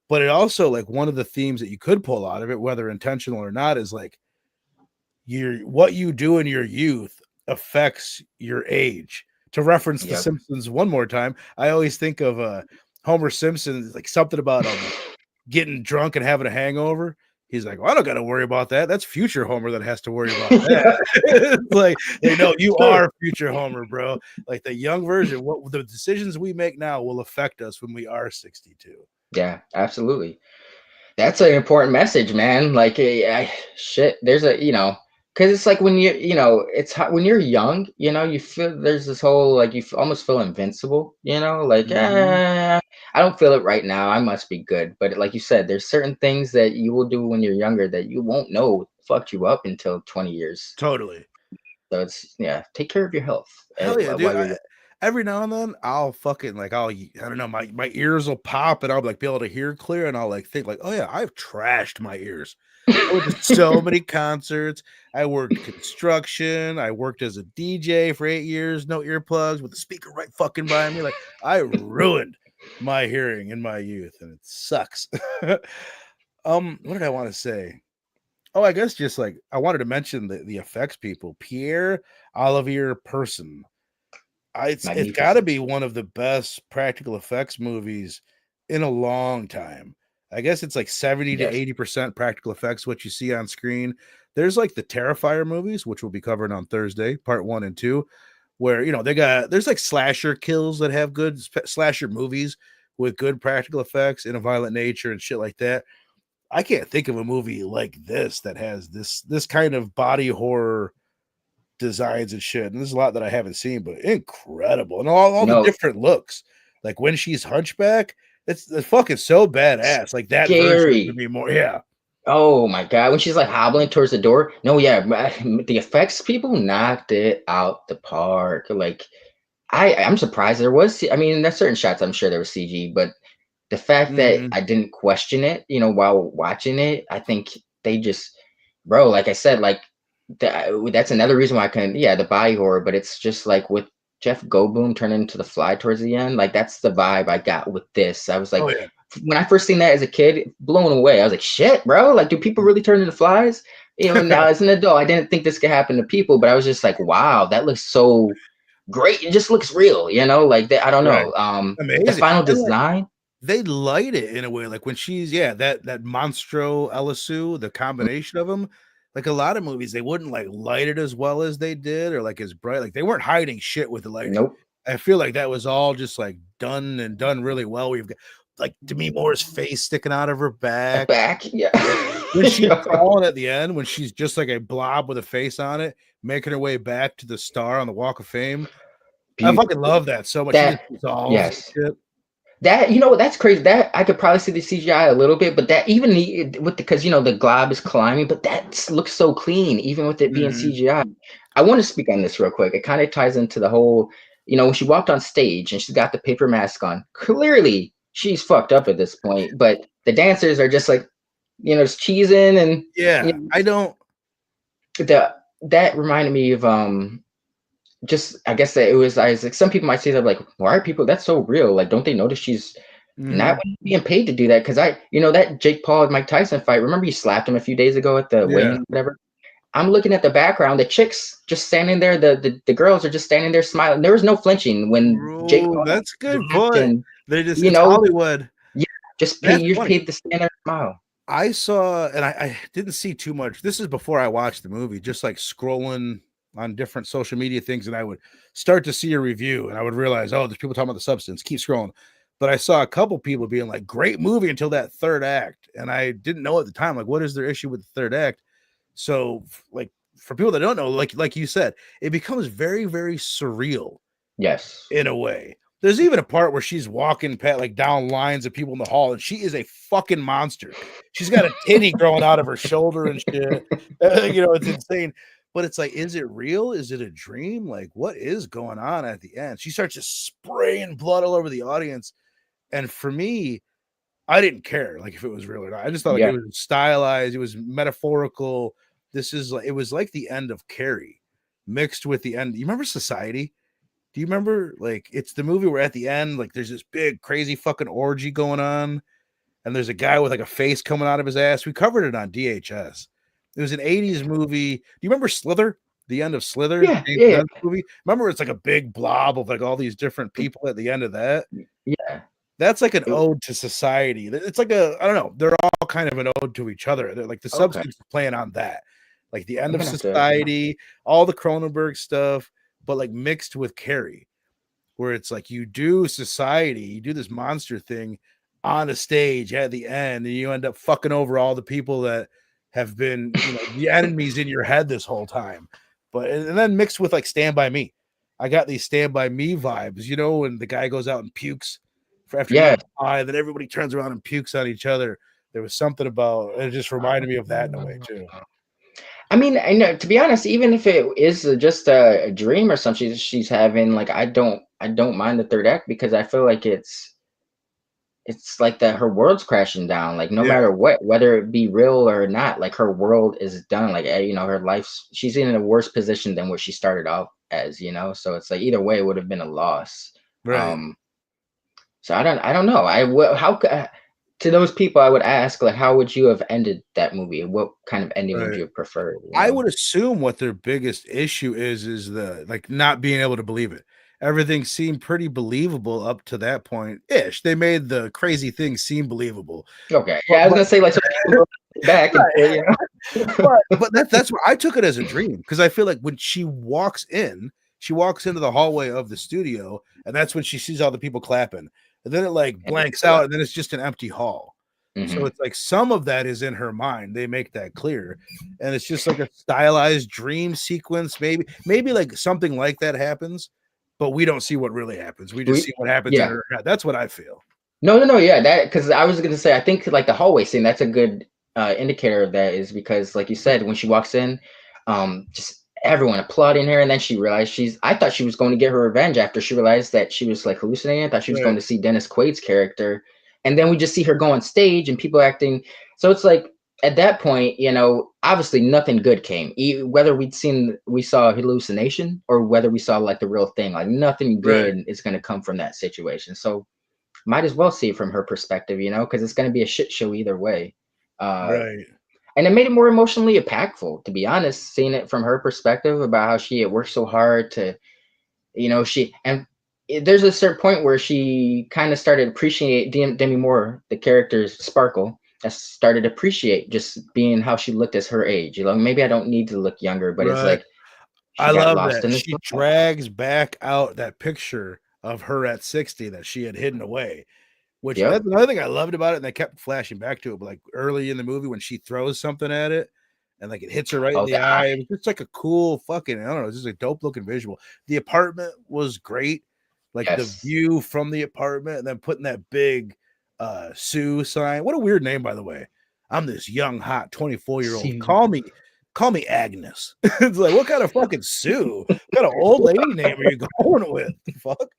But it also like one of the themes that you could pull out of it, whether intentional or not, is like what you do in your youth affects your age. To reference The yep. Simpsons one more time, I always think of Homer Simpson, like something about getting drunk and having a hangover. He's like, well, I don't got to worry about that. That's future Homer that has to worry about that. Yeah, It's like, no, you true. are future Homer, bro. Like the young version, what the decisions we make now will affect us when we are 62. Yeah, absolutely. That's an important message, man. Like, shit, because it's like when when you're young, you feel there's this whole like almost feel invincible, like, Mhm. I don't feel it right now. I must be good. But like you said, there's certain things that you will do when you're younger that you won't know fucked you up until 20 years. Totally. So yeah, take care of your health Hell yeah, dude. while you're young. Every now and then I'll fucking like I don't know, my ears will pop and I'll like be able to hear clear and I'll like think like, oh yeah, I've trashed my ears. I went to so many concerts. I worked construction. I worked as a DJ for 8 years, no earplugs with the speaker right fucking by me. Like I ruined my hearing in my youth, and it sucks. What did I want to say? Oh, I guess just like I wanted to mention the effects people, Pierre Olivier Person. It's got to Magnificent. be one of the best practical effects movies in a long time. I guess it's like 70 to Yes. 80% practical effects, what you see on screen. There's like the Terrifier movies, which we'll be covering on Thursday, part 1 and 2, where there's like slasher kills that have good slasher movies with good practical effects in a violent nature and shit like that. I can't think of a movie like this that has this kind of body horror designs and shit. And there's a lot that I haven't seen, but incredible. And all the No, different looks. Like when she's hunchback, it's fucking so badass. Like that version of scary. Demi Moore. Yeah. Oh my God, when she's like hobbling towards the door. No, yeah, the effects people knocked it out the park. Like I'm surprised there was. I mean, there's certain shots I'm sure there was CG, but the fact that Mhm. I didn't question it, while watching it, I think they just, bro. Like I said, like that's another reason why I couldn't. Yeah, the body horror, but it's just like with Jeff Goldblum turning into the Fly towards the end. Like that's the vibe I got with this. I was Oh like, yeah. when I first seen that as a kid, blown away. I was like, shit, bro. Like, do people really turn into flies? Now as an adult, I didn't think this could happen to people, but I was just like, wow, that looks so great. It just looks real, like that. I don't Right. know. The Amazing. final And like design. they light it in a way, like when she's that Monstro Elisu, the combination of them. Like a lot of movies, they wouldn't like light it as well as they did, or like as bright. Like they weren't hiding shit with the lighting. Nope. I feel like that was all just like done really well. We've got like Demi Moore's face sticking out of her A back. back. Yeah. When she's crawling at the end, when she's just like a blob with a face on it, making her way back to the star on the Walk of Fame. I fucking love that so much. She just That, dissolves and yes. shit. That that's crazy. That I could probably see the CGI a little bit, but that even with because the glob is climbing, but that looks so clean, even with it being Mhm. CGI. I want to speak on this real quick. It kind of ties into the whole, when she walked on stage and she's got the paper mask on. Clearly, she's fucked up at this point. But the dancers are just like, just cheesing and you Yeah, know, I don't. that reminded me of just I guess that it was I was like some people might say that like why are people that's so real like don't they notice she's not Mhm. being paid to do that because I that Jake Paul and Mike Tyson fight remember you slapped him a few days ago at the Yeah. weigh-in whatever. I'm looking at the background, the chicks just standing there, the girls are just standing there smiling. There was no flinching when Jake Bro, Paul that's a good laughed point. and They just you it's know, Hollywood. yeah, That's you're funny. paid to stand there and smile. I saw, and I didn't see too much. This is before I watched the movie, just like scrolling on different social media things, and I would start to see a review, and I would realize, oh, there's people talking about the substance. Keep scrolling, but I saw a couple people being like, "Great movie" until that third act, and I didn't know at the time, like, what is their issue with the third act? So, like, for people that don't know, like you said, it becomes very, very surreal Yes. in a way. There's even a part where she's walking like down lines of people in the hall, and she is a fucking monster. She's got a titty growing out of her shoulder and shit. It's insane. But it's like, is it real? Is it a dream? Like, what is going on at the end? She starts just spraying blood all over the audience. And for me, I didn't care like if it was real or not. I just thought like it Yeah. was stylized, it was metaphorical. It was like the end of Carrie mixed with the end. You remember Society? Do you remember like it's the movie where at the end, like there's this big crazy fucking orgy going on, and there's a guy with like a face coming out of his ass. We covered it on DHS. It was an 80s movie. Do you remember Slither? The end of Slither, Yeah. James Yeah. Gunn's movie. Remember it's like a big blob of like all these different people at the end of that. Yeah. That's like an It- ode to society. It's like I don't know. They're all kind of an ode to each other. They're like the okay. substance is playing on that, like the end I'm of gonna have to society, all the Cronenberg stuff, but like mixed with Carrie, where it's like you do society, you do this monster thing on a stage at the end, and you end up fucking over all the people that have been, the enemies in your head this whole time. But and then mixed with like Stand By Me. I got these Stand By Me vibes, when the guy goes out and pukes for after yeah. eating pie, then everybody turns around and pukes on each other. There was something about it just reminded me of that in a way too. I mean, I know to be honest, even if it is just a dream or something she's having, like I don't mind the third act because I feel like it's like that her world's crashing down. Like no Yeah, matter what, whether it be real or not, like her world is done. Like her life's she's in a worse position than what she started off as. So it's like either way, it would have been a loss. right. Um, so I don't know. To those people, I would ask like, how would you have ended that movie? What kind of ending would Right. you have preferred? I would assume what their biggest issue is the like not being able to believe it. Everything seemed pretty believable up to that point ish. They made the crazy things seem believable. Okay. But, Yeah, I was but gonna say like so people go back and right. But that's where I took it as a dream because I feel like when she walks into the hallway of the studio, and that's when she sees all the people clapping, and then it like blanks out, and then it's just an empty hall. So Mhm. it's like some of that is in her mind. They make that clear, and it's just like a stylized dream sequence. Maybe like something like that happens, but we don't see what really happens. We just see what happens in Yeah. her head. That's what I feel. No. Yeah, that because I was gonna say I think like the hallway scene that's a good indicator of that is because like you said when she walks in, just everyone applauding her and then she realized I thought she was going to get her revenge after she realized that she was like hallucinating. I thought she was going Right, to see Dennis Quaid's character, and then we just see her go on stage and people acting. So it's like at that point, obviously nothing good came. Whether we saw a hallucination or whether we saw like the real thing, like nothing right, good is going to come from that situation. So might as well see it from her perspective, because it's going to be a shit show either way. Uh, right, and it made it more emotionally impactful, to be honest, seeing it from her perspective about how she had worked so hard to, there's a certain point where she kind of started appreciate Demi Moore, the character's Sparkle, I started to appreciate just being how she looked as her age. Maybe I don't need to look younger, but it's right. like she I got love lost that in this. she drags back out that picture of her at 60 that she had hidden away. Which Yep. that's another thing I loved about it, and they kept flashing back to it. But like early in the movie when she throws something at it and like it hits her right in Oh, the the eye, eye. it was just like a cool fucking, I don't know, just a dope looking visual. The apartment was great, like the Yes. view from the apartment, and then putting that big Sue sign. What a weird name, by the way. I'm this young, hot 24-year-old. See. Call me Agnes. It's like, what kind of fucking Sue? What kind of old lady name are you going with? Fuck.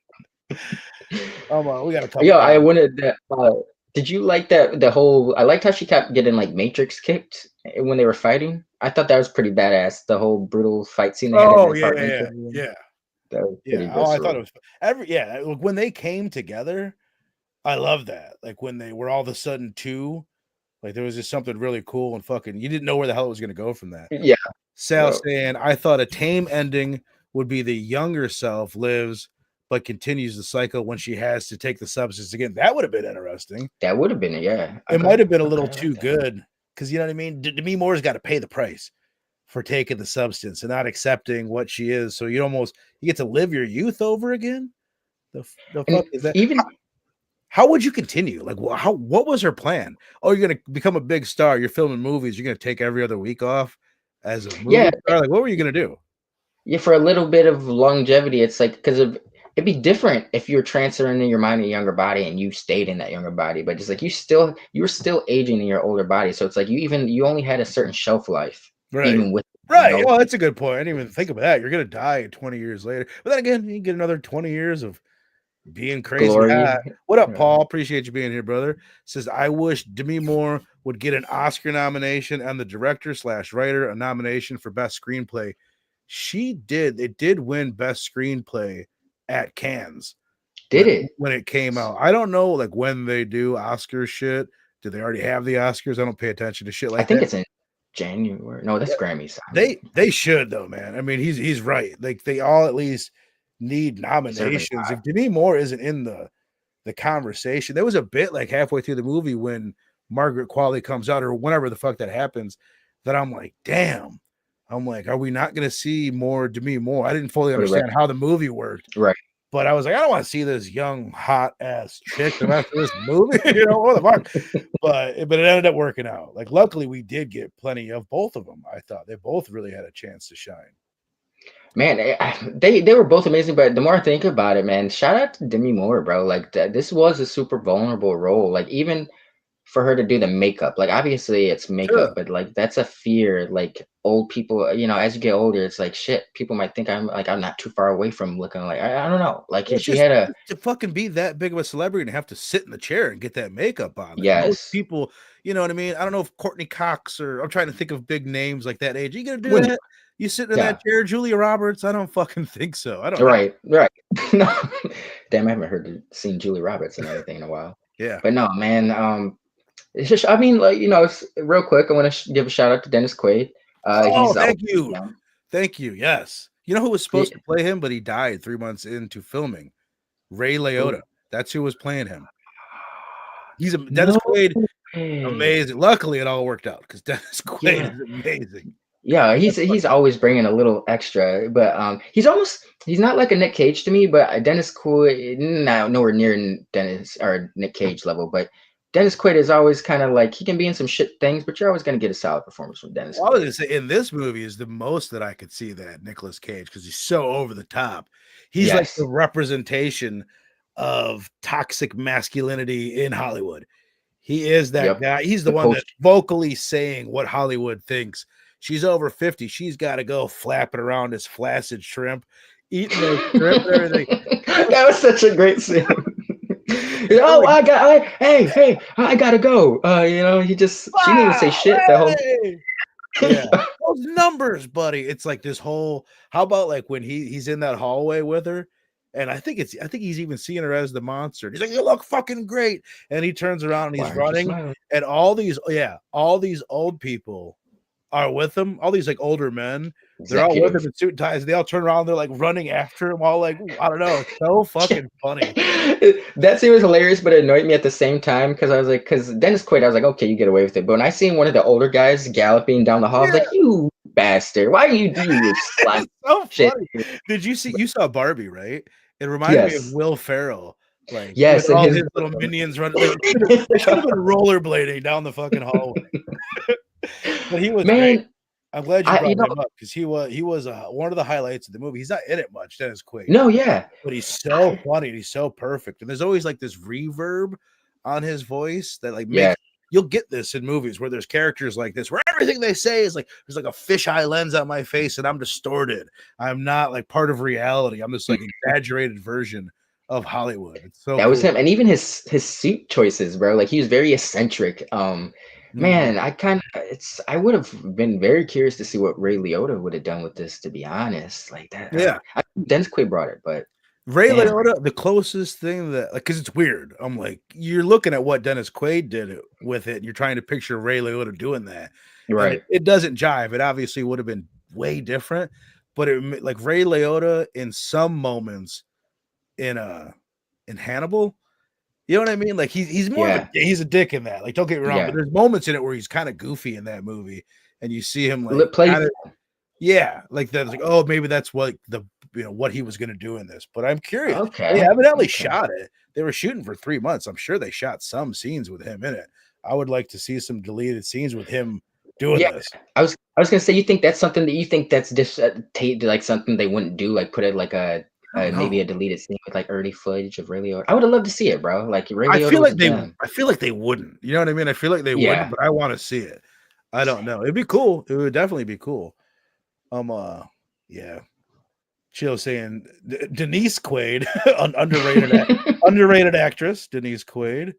We got a couple Yo, I comments. wanted that. Did you like that? The whole. I liked how she kept getting like Matrix kicked when they were fighting. I thought that was pretty badass. The whole brutal fight scene they had in the Oh yeah, apartment. yeah, yeah, That was pretty yeah. Oh, I thought it visceral. was look, when they came together. I love that. Like when they were all of a sudden two, like there was just something really cool and fucking. You didn't know where the hell it was going to go from that. Yeah. Sal Yo. saying, I thought a tame ending would be the younger self lives but continues the cycle when she has to take the substance again. That would have been interesting. That would have been it. Yeah. It might have been a Okay. little I like too that. good because you know what I mean. Demi Moore's got to pay the price for taking the substance and not accepting what she is. So you get to live your youth over again. The And fuck is that? even How would you continue? Like, what was her plan? Oh, you're gonna become a big star. You're filming movies. You're gonna take every other week off as a yeah, movie star. Like, what were you gonna do? yeah, for a little bit of longevity, it's like because of it'd be different if you're transferring in your mind a younger body and you stayed in that younger body, but just like you were still aging in your older body. So it's like you only had a certain shelf life, Right, even with right. Oh, that's a good point. I didn't even think of that. You're gonna die 20 years later, but then again, you get another 20 years of being crazy hot. glory. What up, Yeah. Paul? Appreciate you being here, brother. Says I wish Demi Moore would get an Oscar nomination and the director/writer a nomination for best screenplay. She did. It did win best screenplay at Cannes Did it? when it came out. I don't know like when they do Oscar shit. Do they already have the Oscars? I don't pay attention to shit I like think that. it's in January. No, that's Grammys. They should though, man. I mean, he's right. Like they all at least need Serving nominations. time. If Demi Moore isn't in the conversation, there was a bit like halfway through the movie when Margaret Qualley comes out or whenever the fuck that happens, that I'm like, damn. I'm like, are we not going to see more Demi Moore? I didn't fully For the rest. understand how the movie worked, Right. but I was like, I don't want to see this young hot ass chick the rest of this movie. What the fuck? But it ended up working out. Like, luckily, we did get plenty of both of them. I thought they both really had a chance to shine. Man, they were both amazing, but the more I think about it, man, shout out to Demi Moore, bro. Like this was a super vulnerable role. Like even for her to do the makeup, like obviously it's makeup, Sure. but like that's a fear. Like old people, as you get older, it's like shit. People might think I'm not too far away from looking like I don't know. Like Well, if she had a to fucking be that big of a celebrity and have to sit in the chair and get that makeup on. Like most yes, people, you know what I mean? I don't know if Courtney Cox or I'm trying to think of big names like that age. You gonna do when that? You sitting in that yeah, chair, Julia Roberts? I don't fucking think so. I don't know. right. No, damn, I haven't seen Julie Roberts and anything in a while. Yeah. But no, man. It's just, I mean, like it's, real quick, I want to give a shout out to Dennis Quaid. Oh, He's always, thank you. Thank you. Yes. You know who was yeah, supposed to play him, but he died 3 months into filming? Ray Liotta. That's who was playing him. He's a Dennis no Quaid, way. amazing. Luckily, it all worked out because Dennis Quaid Yeah, is amazing. yeah, That's he's always bringing a little extra, but he's not like a Nick Cage to me, but Dennis Quaid, nowhere near Dennis or Nick Cage level, but Dennis Quaid is always kind of like he can be in some shit things, but you're always gonna get a solid performance from Dennis Well, I was Quaid. gonna say in this movie is the most that I could see that Nicolas Cage because he's so over the top. He's like Yes, the representation of toxic masculinity in Hollywood. He is that yep, guy. He's the the one post. that's vocally saying what Hollywood thinks. She's over 50. She's got to go flapping around as flaccid shrimp, eating those shrimp and everything. That was such a great scene. Oh, Like, hey, I gotta go. She didn't even say wow, shit. The whole hey! Yeah. Those numbers, buddy. It's like this whole how about like when he's in that hallway with her, and I think he's even seeing her as the monster. He's like, you look fucking great. And he turns around and why he's aren't you running, smiling? and all these old people are with him, all these like older men. They're all with him Executive. in suit and ties. They all turn around, they're like running after him, all like, I don't know, it's so fucking funny. That scene was hilarious, but it annoyed me at the same time because I was like, because Dennis Quaid, I was like, okay, you get away with it. But when I seen one of the older guys galloping down the hall, I was Yeah, like, you bastard, why are you slime it's so shit? funny. Did you saw Barbie, right? It reminded me of Yes, Will Ferrell, like with yes, and all his his little minions running. Like, they should have been rollerblading down the fucking hallway. But he was great. man, I'm glad you I brought him up because he was one of the highlights of the movie. He's not in it much, Dennis Quaid, no, yeah, but he's so funny and he's so perfect. And there's always like this reverb on his voice that like yeah. makes you'll get this in movies where there's characters like this where everything they say is like there's like a fisheye lens on my face and I'm distorted. I'm not like part of reality. I'm this like exaggerated version of Hollywood. It's so That was cool. him, and even his suit choices, bro. Like he was very eccentric. Mhm. Man, I would have been very curious to see what Ray Liotta would have done with this. To be honest, like that. Yeah. I think Dennis Quaid brought it, but Ray damn, Liotta, the closest thing that, like, because it's weird. I'm like, you're looking at what Dennis Quaid did with it, and you're trying to picture Ray Liotta doing that, and right? it doesn't jive. It obviously would have been way different, but like Ray Liotta in some moments in in Hannibal, you know what I mean? Like he's more of Yeah, he's a dick in that. Like, don't get me wrong, but yeah. there's moments in it where he's kind of goofy in that movie, and you see him like kind of, Playful. yeah, like that's like, oh, maybe that's what what he was gonna do in this. But I'm curious. They Okay, evidently okay. shot it. They were shooting for 3 months. I'm sure they shot some scenes with him in it. I would like to see some deleted scenes with him doing Yeah, this. I was gonna say, you think that's something that you think that's just like something they wouldn't do, like put it like I don't maybe know. a deleted scene with like early footage of Ray Liotta. I would have loved to see it, bro. Like Ray Liotta was a gem. I feel like they wouldn't. You know what I mean? I feel like they wouldn't, Yeah. but I want to see it. I don't know. It'd be cool. It would definitely be cool. Yeah. Chill saying Denise Quaid, underrated actress, Denise Quaid.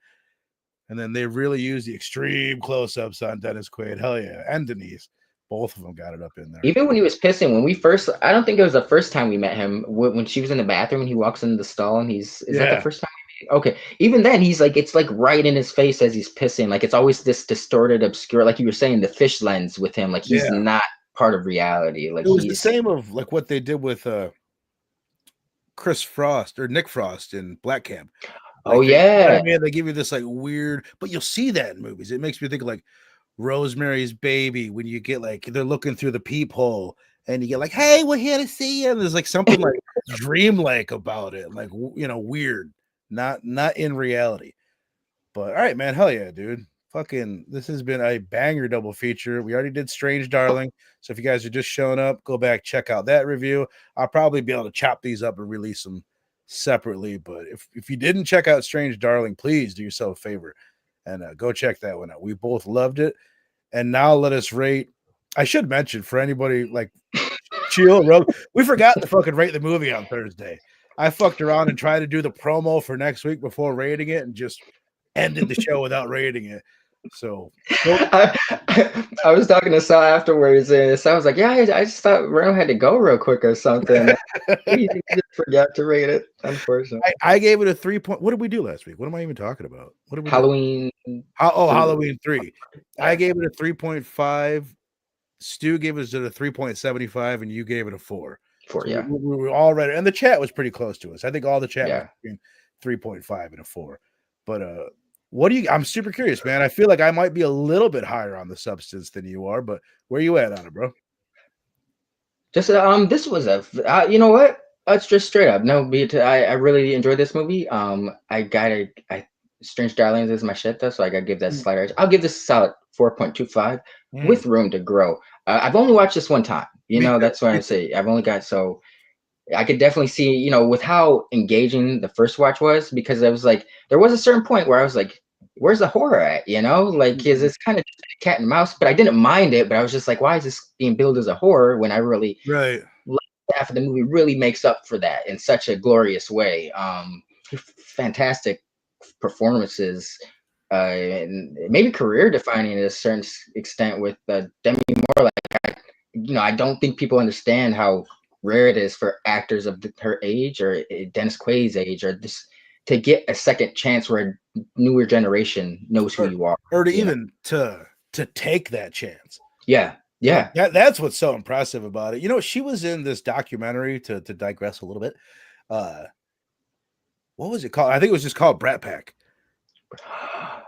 And then they really use the extreme close-ups on Dennis Quaid. Hell yeah. And Denise. Both of them got it up in there. Even when he was pissing, when we first, I don't think it was the first time we met him. When she was in the bathroom and he walks into the stall and is that the Yeah. first time? Okay. Even then, he's like, it's like right in his face as he's pissing. Like it's always this distorted, obscure, like you were saying, the fish lens with him. Like he's Yeah. not part of reality. Like It was the he's, same of like what they did with Chris Frost or Nick Frost in Black Camp. oh Like they, you know what I yeah. mean? They give you this like weird, but you'll see that in movies. It makes me think of like Rosemary's Baby when you get like they're looking through the peephole and you get like, hey, we're here to see you. And there's like something like dreamlike about it, like weird, not in reality. But all right, man, hell yeah, dude. Fucking, this has been a banger double feature. We already did Strange Darling. So if you guys are just showing up, go back, check out that review. I'll probably be able to chop these up and release them separately. But if you didn't check out Strange Darling, please do yourself a favor and go check that one out. We both loved it. And now let us rate. I should mention for anybody like Chill Rogue, we forgot to fucking rate the movie on Thursday. I fucked around and tried to do the promo for next week before rating it and just ended the show without rating it. So I was talking to Sal afterwards, and Sal was like, "Yeah, I just thought Reno had to go real quick or something." He just forgot to rate it, unfortunately. I gave it a 3 point. What did we do last week? What am I even talking about? What did we do? Halloween. Halloween 3. Yeah. I gave it a 3.5. Stu gave us a 3.75, and you gave it a 4. So Yeah. we were all right, and the chat was pretty close to us. I think all the chat was Yeah. between 3.5 and a 4. But what do you? I'm super curious, man. I feel like I might be a little bit higher on the substance than you are, but where you at on it, bro? Just this was you know what? It's just straight up. No, I really enjoyed this movie. Strange Darlings is my shit though, so I gotta give that slight edge. I'll give this a solid 4.25 with room to grow. I've only watched this one time. You know, that's what I say. I've only got, so I could definitely see, you know, with how engaging the first watch was, because I was like, there was a certain point where I was like, where's the horror at? You know, like, is this kind of cat and mouse? But I didn't mind it, but I was just like, why is this being billed as a horror when I really, Right. half of the movie really makes up for that in such a glorious way. Fantastic performances, and maybe career defining to a certain extent with Demi Moore. Like, I don't think people understand how rare it is for actors of her age or Dennis Quaid's age or this to get a second chance where a newer generation knows who you are, or to even to take that chance. Yeah. That's what's so impressive about it. You know, she was in this documentary, to digress a little bit. What was it called? I think it was just called Brat Pack.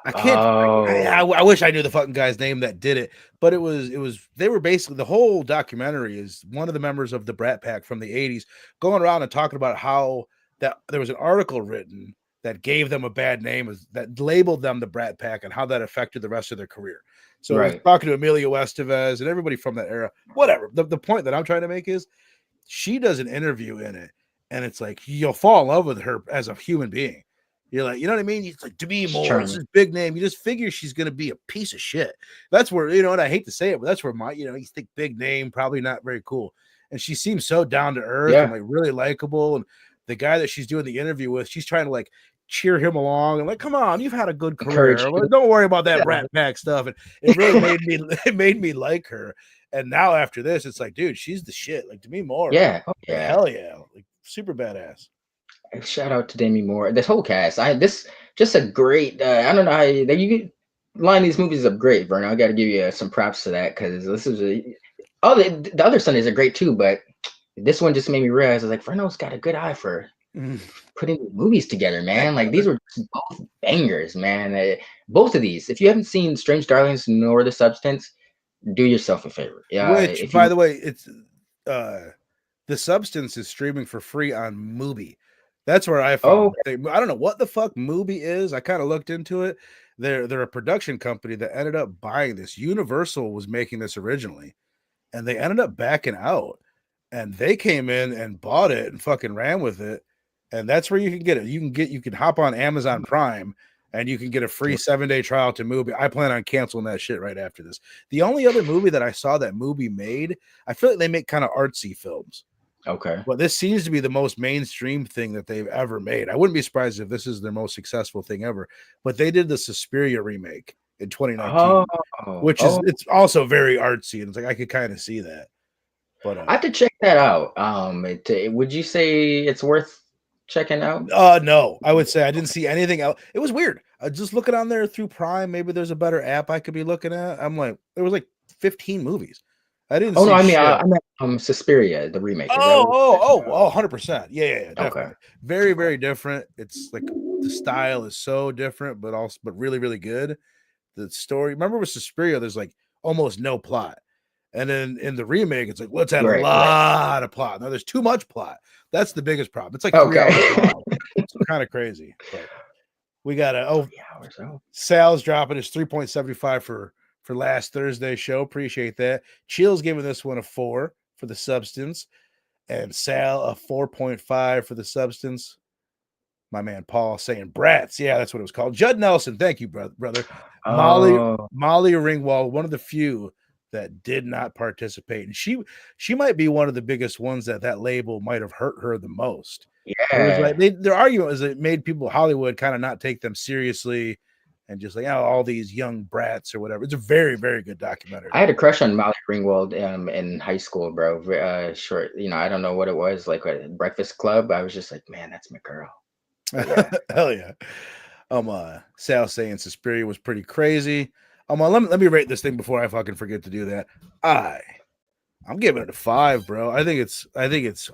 I can't. I wish I knew the fucking guy's name that did it, but it was. They were basically, the whole documentary is one of the members of the Brat Pack from the '80s going around and talking about how that there was an article written that gave them a bad name, that labeled them the Brat Pack, and how that affected the rest of their career. So I was talking to Emilio Estevez and everybody from that era. Whatever. The point that I'm trying to make is, she does an interview in it, and it's like you'll fall in love with her as a human being. You're like, you know what I mean? It's like Demi Moore, it's this big name. You just figure she's going to be a piece of shit. That's where, you know, and I hate to say it, but that's where you think big name, probably not very cool. And she seems so down to earth and like really likable. And the guy that she's doing the interview with, she's trying to like cheer him along and like, come on, you've had a good career. Well, don't worry about that Brat Pack stuff. And it really made me like her. And now after this, it's like, dude, she's the shit. Like Demi Moore. Yeah. Oh, like, yeah. hell yeah. Like super badass. Shout out to Demi Moore. This whole cast. This just a great. I don't know how you line these movies up great, Vernon. I got to give you some props to that because this is the other Sundays are great too, but this one just made me realize I was like, Verno's got a good eye for putting movies together, man. Like these were both bangers, man. Both of these. If you haven't seen Strange Darlings nor The Substance, do yourself a favor. Yeah. Which, by the way, it's The Substance is streaming for free on Mubi. That's where I found it. I don't know what the fuck Mubi is. I kind of looked into it. They're a production company that ended up buying this. Universal was making this originally, and they ended up backing out. And they came in and bought it and fucking ran with it. And that's where you can get it. You can hop on Amazon Prime and you can get a free 7-day trial to Mubi. I plan on canceling that shit right after this. The only other movie that I saw that Mubi made, I feel like they make kind of artsy films. Okay. Well, this seems to be the most mainstream thing that they've ever made. I wouldn't be surprised if this is their most successful thing ever. But they did the Suspiria remake in 2019, which is it's also very artsy, and it's like I could kind of see that. But I have to check that out. Would you say it's worth checking out? No, I would say I didn't see anything else. It was weird. Just looking on there through Prime, maybe there's a better app I could be looking at. I'm like, there was like 15 movies. I didn't. Oh no, I meant Suspiria, the remake. 100%. Yeah, definitely. Okay. Very, very different. It's like the style is so different, but really, really good. The story. Remember with Suspiria, there's like almost no plot, and then in the remake, it's like let's add a lot of plot. Now there's too much plot. That's the biggest problem. It's like 3 hours long. It's kind of crazy. But we got 3 hours. Sal's dropping his 3.75 for last Thursday show. Appreciate that. Chill's giving this one a 4 for The Substance, and Sal a 4.5 for The Substance. My man Paul saying Brats. Yeah, that's what it was called. Judd Nelson, thank you, brother. Molly Ringwald, one of the few that did not participate, and she might be one of the biggest ones that label might have hurt her the most. Yeah, it was like their argument was it made people Hollywood kind of not take them seriously. And just like all these young brats or whatever. It's a very, very good documentary. I had a crush on Molly Ringwald in high school, bro. Short, I don't know what it was, like a Breakfast Club. I was just like, man, that's my girl. Yeah. Hell yeah. Sal saying Suspiria was pretty crazy. Let me rate this thing before I fucking forget to do that. I'm giving it a 5, bro. I think it's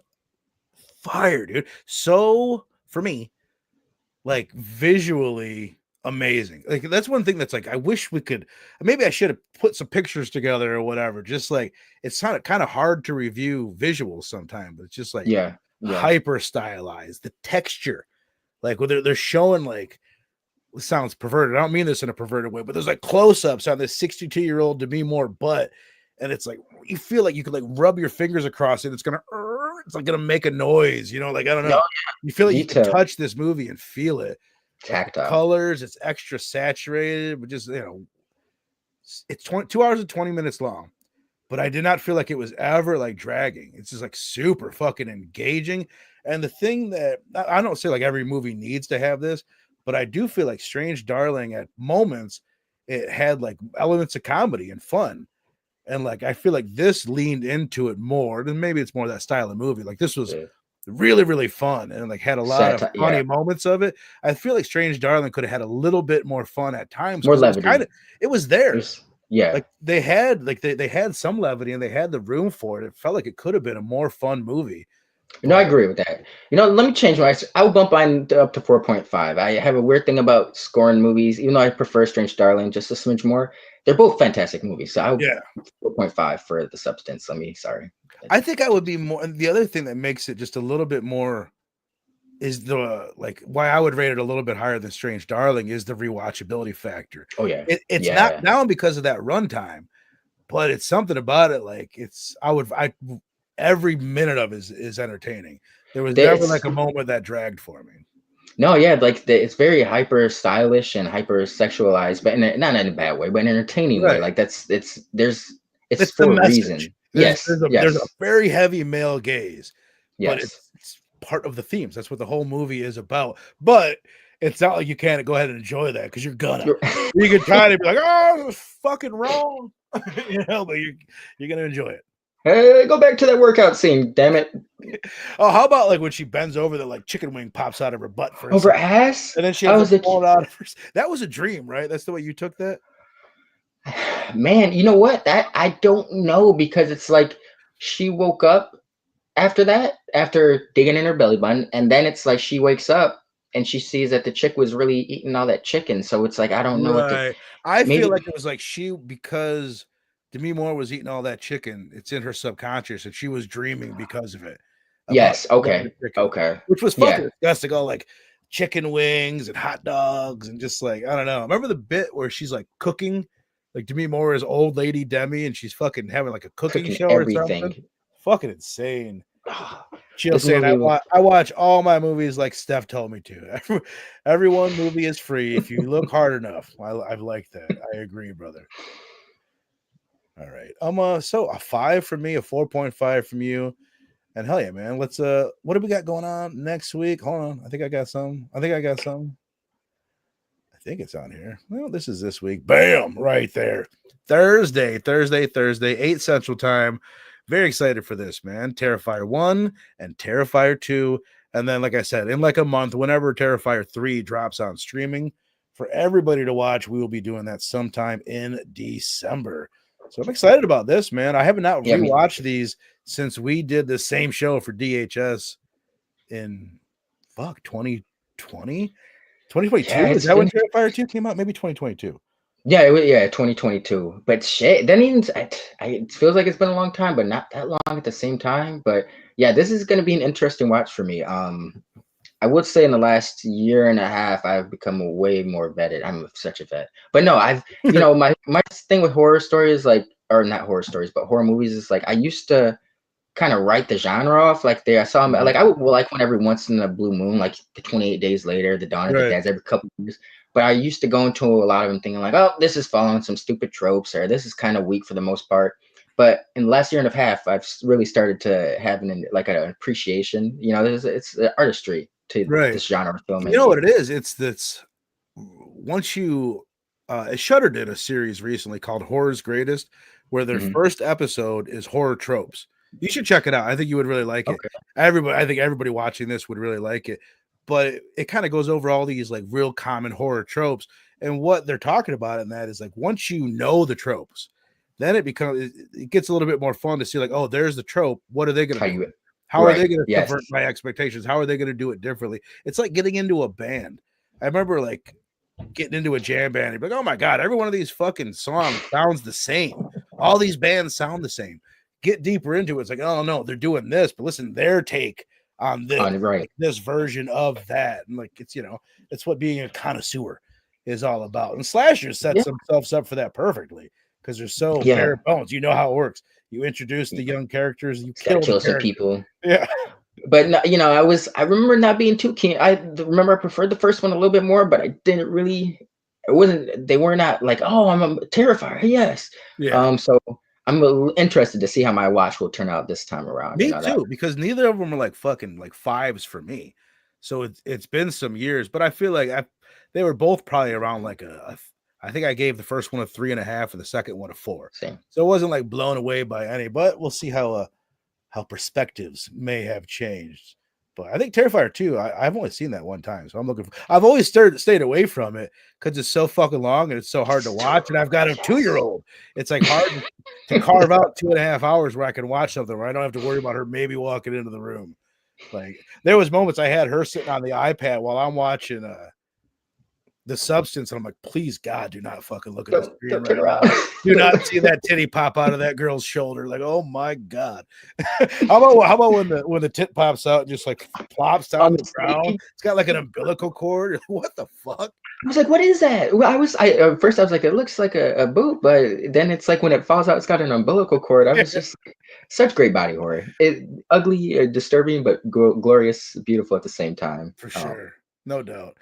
fire, dude. So for me, like visually amazing. Like that's one thing that's like I wish we could. Maybe I should have put some pictures together or whatever. Just like it's kind of hard to review visuals sometimes, but it's just like hyper stylized. The texture, like when they're showing like it sounds perverted. I don't mean this in a perverted way, but there's like close-ups on this 62-year-old Demi Moore butt, and it's like you feel like you could like rub your fingers across it. It's like gonna make a noise. Like I don't know. You feel like you can touch this movie and feel it. Tactile colors, it's extra saturated, but just it's 2 hours and 20 minutes long, but I did not feel like it was ever like dragging. It's just like super fucking engaging. And the thing that I don't say like every movie needs to have this, but I do feel like Strange Darling at moments it had like elements of comedy and fun, and like I feel like this leaned into it more. Then maybe it's more that style of movie. Like this was really, really fun and like had a lot of funny moments of it. I feel like Strange Darling could have had a little bit more fun at times. More levity. It was there. Like they had some levity and they had the room for it. It felt like it could have been a more fun movie. I agree with that. Let me change I'll bump mine up to 4.5. I have a weird thing about scoring movies, even though I prefer Strange Darling just a smidge more. They're both fantastic movies. So 4.5 for The Substance. Sorry. I think I would be more. The other thing that makes it just a little bit more is the like why I would rate it a little bit higher than Strange Darling is the rewatchability factor. Oh yeah, it's not down because of that runtime, but it's something about it. Like every minute of it is entertaining. There was never like a moment that dragged for me. No, like it's very hyper stylish and hyper sexualized, but not in a bad way, but in an entertaining way. Like it's for a reason. There's a very heavy male gaze, but it's part of the themes. That's what the whole movie is about. But it's not like you can't go ahead and enjoy that because you're gonna. You can try to be like, oh, this is fucking wrong, but you're gonna enjoy it. Hey, go back to that workout scene, damn it. Oh, how about like when she bends over, the like chicken wing pops out of her butt for a Over second, ass? and then she I has was to like, pull it out of her. That was a dream, right? That's the way you took that. man, you know what? That I don't know, because it's like she woke up after that, after digging in her belly button, and then it's like she wakes up and she sees that the chick was really eating all that chicken. So it's like I don't know what to Right. I feel maybe. like it was like because Demi Moore was eating all that chicken, it's in her subconscious, and she was dreaming because of it about Yes, about okay. the chicken, Okay. which was fucking Yeah. disgusting. All like chicken wings and hot dogs and just like I don't know. Remember the bit where she's like cooking, like Demi Moore is old lady Demi, and she's fucking having like a cooking Cooking show or something. everything. Fucking insane. Ah, She'll this say, movie was I watch all my movies like Steph told me to. Every one movie is free if you look hard enough. I like that. I agree, brother. All right. So a 5 from me, a 4.5 from you. And hell yeah, man. Let's what do we got going on next week? Hold on. I think I got some. I think it's on here. Well, this is this week. Bam, right there. Thursday, 8 Central Time. Very excited for this, man. Terrifier 1 and Terrifier 2. And then, like I said, in like a month, whenever Terrifier 3 drops on streaming, for everybody to watch, we will be doing that sometime in December. So I'm excited about this, man. I have not yeah, rewatched these since we did the same show for DHS in 2020. yeah, 2022? Is it's that when been Terrifier 2 came out? Maybe 2022. yeah, it was, yeah, 2022. But shit, that means it feels like it's been a long time, but not that long at the same time. But yeah, this is gonna be an interesting watch for me. I would say in the last year and a half, I've become a way more vetted. I'm such a vet. But no, my thing with horror stories, like, or not horror stories, but horror movies, is like I used to kind of write the genre off. Like I saw them, like I would like one every once in a blue moon, like the 28 Days Later, the Dawn of the Right. Dead, every couple of years. But I used to go into a lot of them thinking like, oh, this is following some stupid tropes, or this is kind of weak for the most part. But in the last year and a half, I've really started to have an appreciation. It's artistry to Right. this genre of You know what filmmaking. it is? It's that's once you Shudder did a series recently called Horror's Greatest, where their Hmm. first episode is horror tropes. You should check it out. I think you would really like it. Okay. I think everybody watching this would really like it. But it kind of goes over all these like real common horror tropes. And what they're talking about in that is like once you know the tropes, then it gets a little bit more fun to see like, oh, there's the trope. What are they gonna How do? you How are they right? going to Yes. subvert my expectations? How are they going to do it differently? It's like getting into a band. I remember like getting into a jam band and be like, oh my God, every one of these fucking songs sounds the same. All these bands sound the same. Get deeper into it. It's like, oh no, they're doing this, but listen, their take on this, Right. like this version of that. And like it's what being a connoisseur is all about. And slashers Yeah. sets themselves up for that perfectly because they're so Yeah. bare bones. You know how it works. You introduce the young characters, you Got to kill the kill some character. people. Yeah. But no, I remember not being too keen. Remember I preferred the first one a little bit more, but I didn't really. It wasn't. They were not like, oh, I'm a Terrifier. Yes. Yeah. So I'm interested to see how my watch will turn out this time around. Me That. too, because neither of them are like fucking like fives for me. So it's been some years, but I feel like they were both probably around like I think I gave the first one a 3.5 and the second one a 4. Same. So it wasn't like blown away by any, but we'll see how perspectives may have changed. But I think Terrifier 2, I've only seen that one time. So I've always stayed away from it because it's so fucking long and it's so hard to watch. And I've got a 2-year-old. It's like hard to carve out 2.5 hours where I can watch something where I don't have to worry about her maybe walking into the room. Like there was moments I had her sitting on the iPad while I'm watching The Substance, and I'm like, please God, do not fucking look at this screen Don't turn right now. around. Do not see that titty pop out of that girl's shoulder. Like, oh my God. how about when the tit pops out and just like plops down the ground? It's got like an umbilical cord. What the fuck? I was like, what is that? Well, at first I was like, it looks like a boob, but then it's like when it falls out, it's got an umbilical cord. I was just like, such great body horror. Ugly, disturbing, but glorious, beautiful at the same time. For sure. No doubt.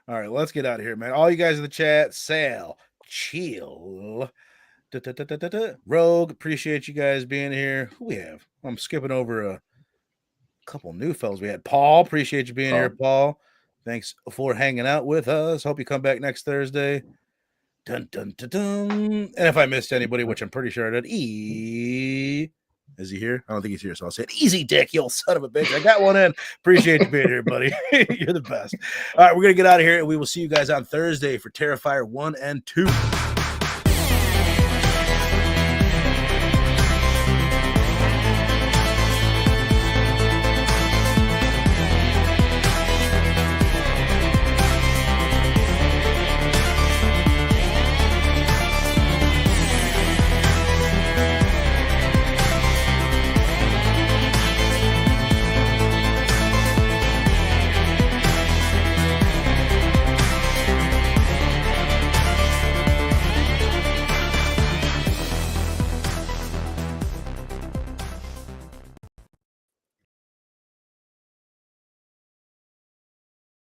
All right, let's get out of here, man. All you guys in the chat, Sal, chill. Rogue, appreciate you guys being here. Who we have? I'm skipping over couple new fellows. We had Paul. Appreciate you being here, Paul. Thanks for hanging out with us. Hope you come back next Thursday. Dun, dun, dun, dun. And if I missed anybody, which I'm pretty sure I did, is he here? I don't think he's here, so I'll say it. Easy, Dick, you old son of a bitch. I got one in. Appreciate you being here, buddy. You're the best. All right, we're going to get out of here, and we will see you guys on Thursday for Terrifier 1 and 2.